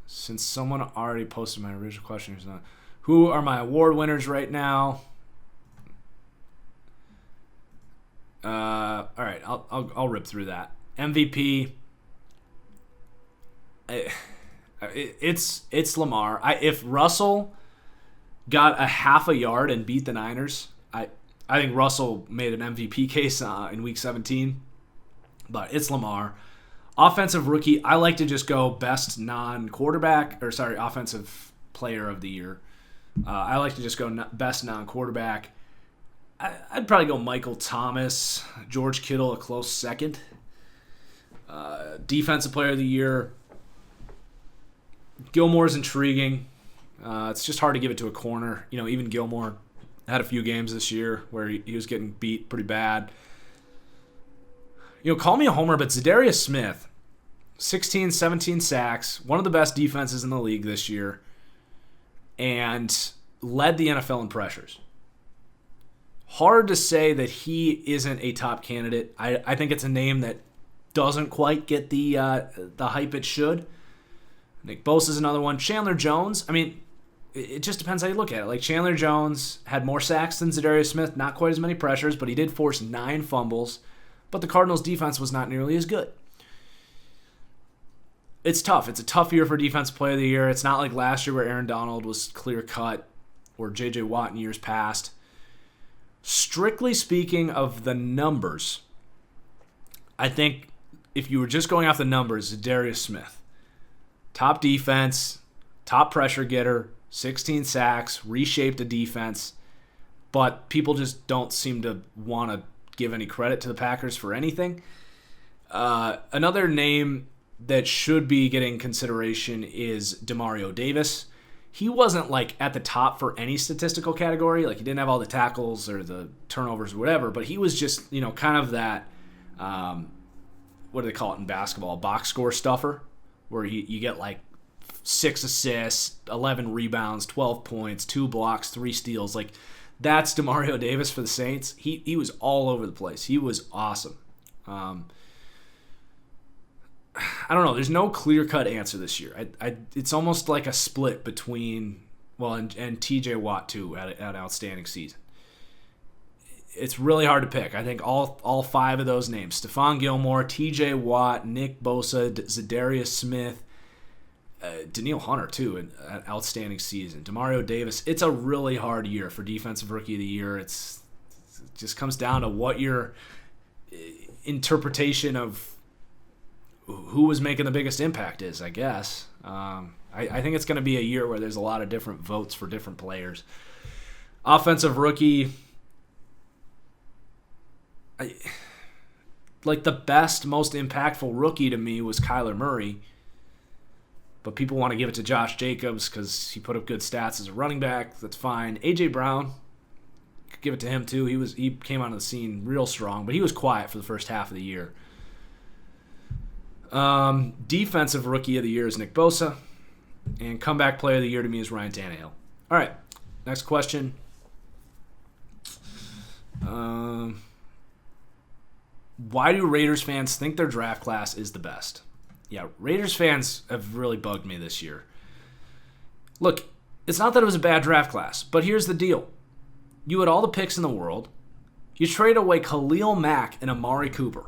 Since someone already posted my original question, who are my award winners right now? All right, I'll rip through that. MVP. It's Lamar. If Russell got a half a yard and beat the Niners, I think Russell made an MVP case in Week 17. But it's Lamar. Offensive rookie, I like to just go best offensive player of the year. I like to just go best non-quarterback. I'd probably go Michael Thomas, George Kittle, a close second. Defensive player of the year, Gilmore's intriguing. It's just hard to give it to a corner. Even Gilmore had a few games this year where he was getting beat pretty bad. Call me a homer, but Zadarius Smith, 16, 17 sacks, one of the best defenses in the league this year, and led the NFL in pressures. Hard to say that he isn't a top candidate. I think it's a name that doesn't quite get the hype it should. Nick Bosa's another one. Chandler Jones, it just depends how you look at it. Like, Chandler Jones had more sacks than Zadarius Smith, not quite as many pressures, but he did force 9 fumbles. But the Cardinals' defense was not nearly as good. It's tough. It's a tough year for Defensive Player of the Year. It's not like last year where Aaron Donald was clear-cut or J.J. Watt in years past. Strictly speaking of the numbers, I think if you were just going off the numbers, Zadarius Smith, top defense, top pressure getter, 16 sacks, reshaped a defense, but people just don't seem to want to give any credit to the Packers for anything. Another name that should be getting consideration is Demario Davis. He wasn't at the top for any statistical category. He didn't have all the tackles or the turnovers or whatever, but he was just, kind of that, what do they call it in basketball, box score stuffer, where you get 6 assists, 11 rebounds, 12 points, 2 blocks, 3 steals. That's Demario Davis for the Saints. He was all over the place. He was awesome. I don't know. There's no clear-cut answer this year. It's almost like a split between, and T.J. Watt, too, had an outstanding season. It's really hard to pick. I think all 5 of those names, Stephon Gilmore, T.J. Watt, Nick Bosa, Zadarius Smith, Danielle Hunter, too, an outstanding season. Demario Davis. It's a really hard year for Defensive Rookie of the Year. It just comes down to what your interpretation of who was making the biggest impact is, I guess. I think it's going to be a year where there's a lot of different votes for different players. Offensive Rookie, the best, most impactful rookie to me was Kyler Murray. But people want to give it to Josh Jacobs because he put up good stats as a running back. That's fine. A.J. Brown, could give it to him too. He came onto the scene real strong, but he was quiet for the first half of the year. Defensive Rookie of the Year is Nick Bosa. And Comeback Player of the Year to me is Ryan Tannehill. All right, next question. Why do Raiders fans think their draft class is the best? Yeah, Raiders fans have really bugged me this year. Look, it's not that it was a bad draft class, but here's the deal. You had all the picks in the world. You trade away Khalil Mack and Amari Cooper.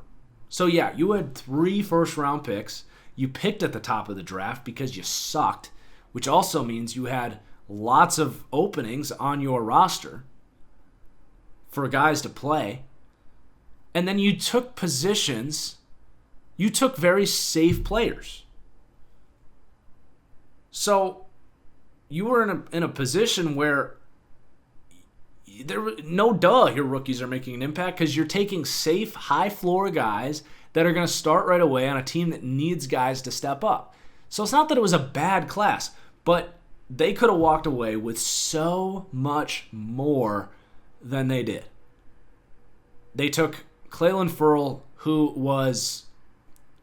So yeah, you had 3 first-round picks. You picked at the top of the draft because you sucked, which also means you had lots of openings on your roster. for guys to play. And then you took positions, you took very safe players. So you were in a position where your rookies are making an impact because you're taking safe, high-floor guys that are going to start right away on a team that needs guys to step up. So it's not that it was a bad class, but they could have walked away with so much more than they did. They took Clelin Ferrell, who was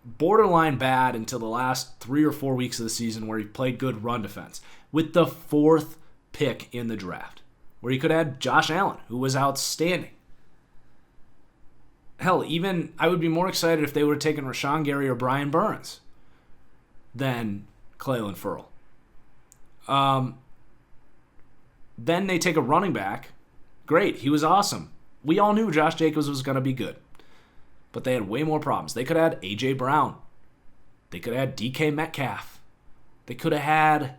borderline bad until the last 3 or 4 weeks of the season where he played good run defense, with the 4th pick in the draft, where he could have had Josh Allen, who was outstanding. Hell, even I would be more excited if they would have taken Rashawn Gary or Brian Burns than Clelin Ferrell. Then they take a running back. Great, he was awesome. We all knew Josh Jacobs was going to be good. But they had way more problems. They could have had A.J. Brown. They could have had D.K. Metcalf. They could have had,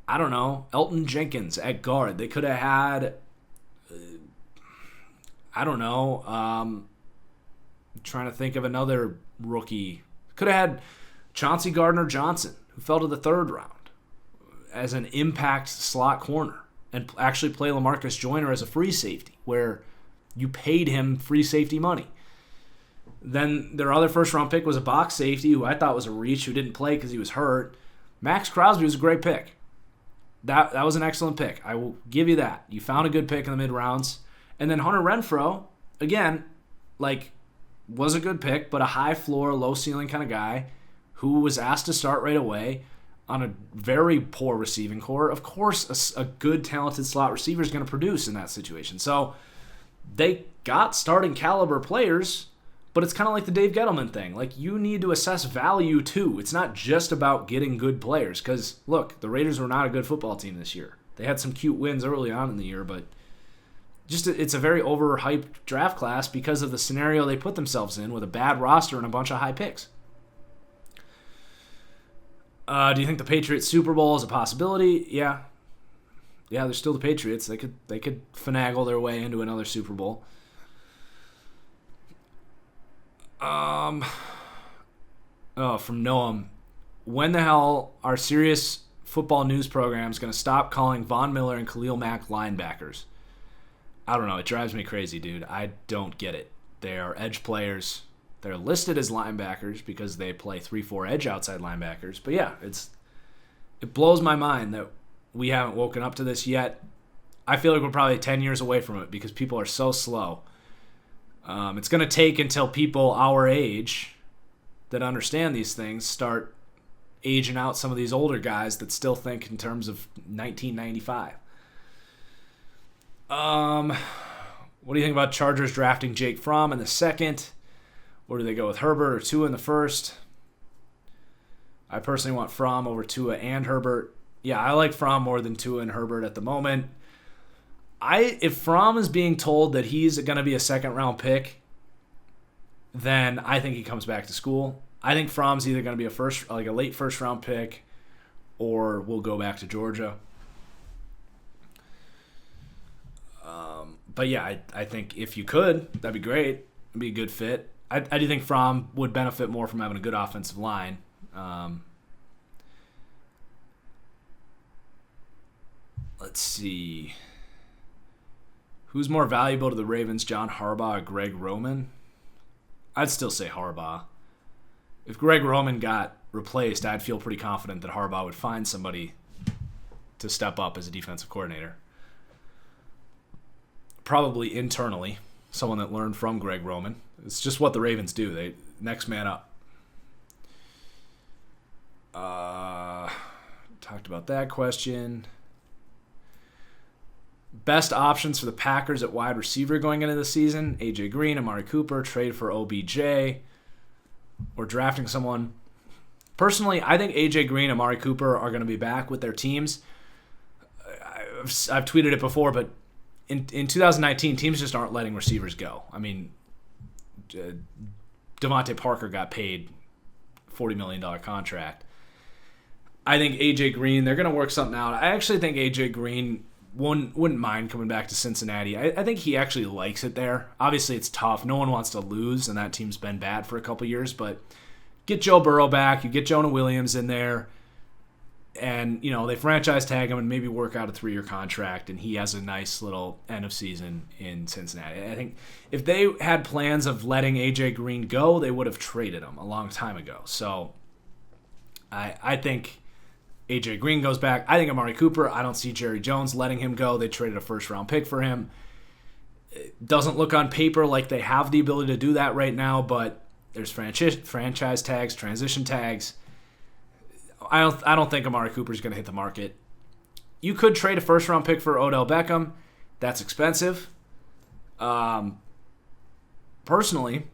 I don't know, Elton Jenkins at guard. They could have had, I don't know, I'm trying to think of another rookie. Could have had Chauncey Gardner-Johnson, who fell to the 3rd round as an impact slot corner, and actually play LaMarcus Joyner as a free safety, where you paid him free safety money. Then their other first-round pick was a box safety, who I thought was a reach, who didn't play because he was hurt. Max Crosby was a great pick. That was an excellent pick. I will give you that. You found a good pick in the mid-rounds. And then Hunter Renfrow, again, was a good pick, but a high-floor, low-ceiling kind of guy who was asked to start right away on a very poor receiving core. Of course, a good, talented slot receiver is going to produce in that situation. So they got starting caliber players, but it's kind of like the Dave Gettleman thing. You need to assess value too. It's not just about getting good players. Because, look, the Raiders were not a good football team this year. They had some cute wins early on in the year, but it's a very overhyped draft class because of the scenario they put themselves in with a bad roster and a bunch of high picks. Do you think the Patriots Super Bowl is a possibility? Yeah. Yeah, they're still the Patriots. They could finagle their way into another Super Bowl. From Noam, when the hell are serious football news programs going to stop calling Von Miller and Khalil Mack linebackers? I don't know. It drives me crazy, dude. I don't get it. They are edge players. They're listed as linebackers because they play 3-4 edge outside linebackers. But yeah, it blows my mind that we haven't woken up to this yet. I feel like we're probably 10 years away from it because people are so slow. It's going to take until people our age that understand these things start aging out some of these older guys that still think in terms of 1995. What do you think about Chargers drafting Jake Fromm in the 2nd? Or do they go with Herbert or Tua in the 1st? I personally want Fromm over Tua and Herbert. Yeah, I like Fromm more than Tua and Herbert at the moment. If Fromm is being told that he's going to be a 2nd-round pick, then I think he comes back to school. I think Fromm's either going to be a late first-round pick, or will go back to Georgia. But yeah, I think if you could, that'd be great. It'd be a good fit. I do think Fromm would benefit more from having a good offensive line. Let's see. Who's more valuable to the Ravens, John Harbaugh or Greg Roman? I'd still say Harbaugh. If Greg Roman got replaced, I'd feel pretty confident that Harbaugh would find somebody to step up as a defensive coordinator. Probably internally, someone that learned from Greg Roman. It's just what the Ravens do. They next man up. Talked about that question. Best options for the Packers at wide receiver going into the season: A.J. Green, Amari Cooper, trade for OBJ, or drafting someone. Personally, I think A.J. Green, Amari Cooper are going to be back with their teams. I've tweeted it before, but in 2019, teams just aren't letting receivers go. I mean, Devontae Parker got paid $40 million contract. I think A.J. Green, they're going to work something out. I actually think A.J. Green wouldn't mind coming back to Cincinnati. I think he actually likes it there. Obviously, it's tough. No one wants to lose, and that team's been bad for a couple years. But get Joe Burrow back. You get Jonah Williams in there. And, they franchise tag him and maybe work out a 3-year contract, and he has a nice little end of season in Cincinnati. I think if they had plans of letting A.J. Green go, they would have traded him a long time ago. So I think A.J. Green goes back. I think Amari Cooper. I don't see Jerry Jones letting him go. They traded a first-round pick for him. It doesn't look on paper like they have the ability to do that right now, but there's franchise tags, transition tags. I don't think Amari Cooper is going to hit the market. You could trade a first-round pick for Odell Beckham. That's expensive. Personally,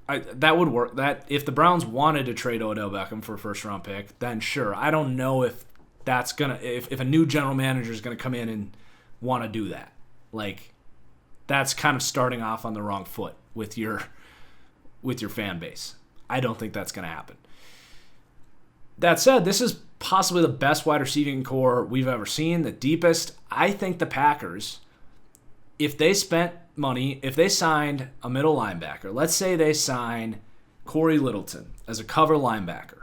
that would work. That if the Browns wanted to trade Odell Beckham for a first-round pick, then sure. I don't know if that's gonna if a new general manager is going to come in and want to do that. Like, that's kind of starting off on the wrong foot with your fan base. I don't think that's going to happen. That said, this is possibly the best wide receiving core we've ever seen, the deepest. I think the Packers, if they spent money, if they signed a middle linebacker, let's say they sign Corey Littleton as a cover linebacker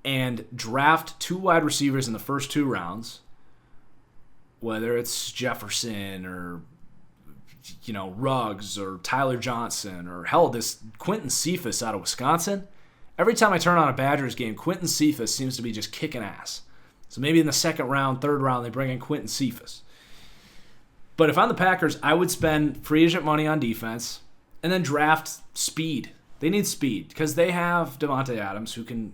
and draft 2 wide receivers in the first 2 rounds, whether it's Jefferson or Ruggs or Tyler Johnson or hell, this Quentin Cephas out of Wisconsin. Every time I turn on a Badgers game, Quentin Cephas seems to be just kicking ass. So maybe in the 2nd round, 3rd round, they bring in Quentin Cephas. But if I'm the Packers, I would spend free agent money on defense and then draft speed. They need speed because they have Devontae Adams who can,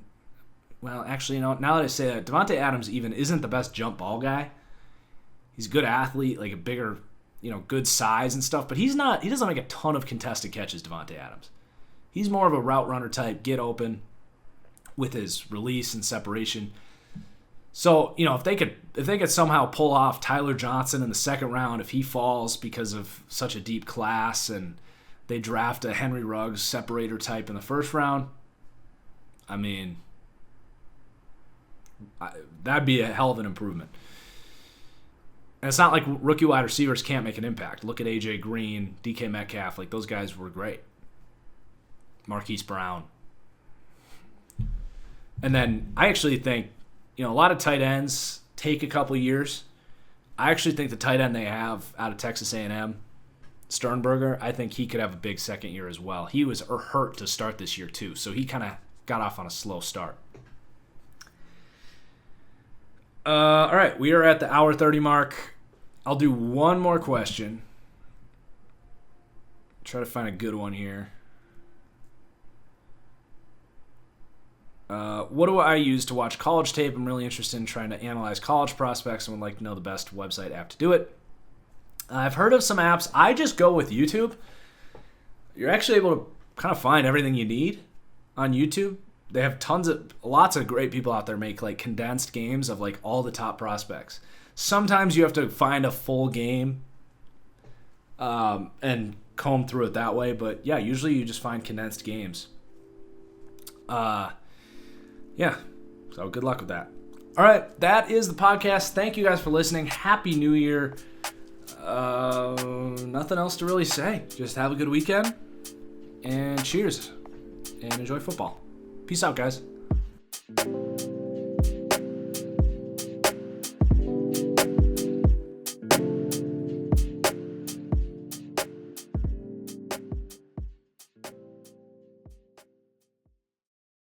well, actually, now that I say that, Devontae Adams even isn't the best jump ball guy. He's a good athlete, like a bigger, good size and stuff, but he doesn't make a ton of contested catches, Devontae Adams. He's more of a route runner type, get open with his release and separation. So, if they could somehow pull off Tyler Johnson in the 2nd round, if he falls because of such a deep class, and they draft a Henry Ruggs separator type in the 1st round, I mean, that'd be a hell of an improvement. And it's not like rookie wide receivers can't make an impact. Look at A.J. Green, DK Metcalf. Like, those guys were great. Marquise Brown. And then I actually think, a lot of tight ends take a couple years. I actually think the tight end they have out of Texas A&M, Sternberger, I think he could have a big 2nd year as well. He was hurt to start this year too, so he kind of got off on a slow start. All right, we are at the hour 30 mark. I'll do one more question. Try to find a good one here. What do I use to watch college tape? I'm really interested in trying to analyze college prospects and would like to know the best website app to do it. I've heard of some apps. I just go with YouTube. You're actually able to kind of find everything you need on YouTube. They have lots of great people out there make like condensed games of like all the top prospects. Sometimes you have to find a full game and comb through it that way. But yeah, usually you just find condensed games. Yeah, so good luck with that. All right, that is the podcast. Thank you guys for listening. Happy New Year. Nothing else to really say. Just have a good weekend, and cheers, and enjoy football. Peace out, guys.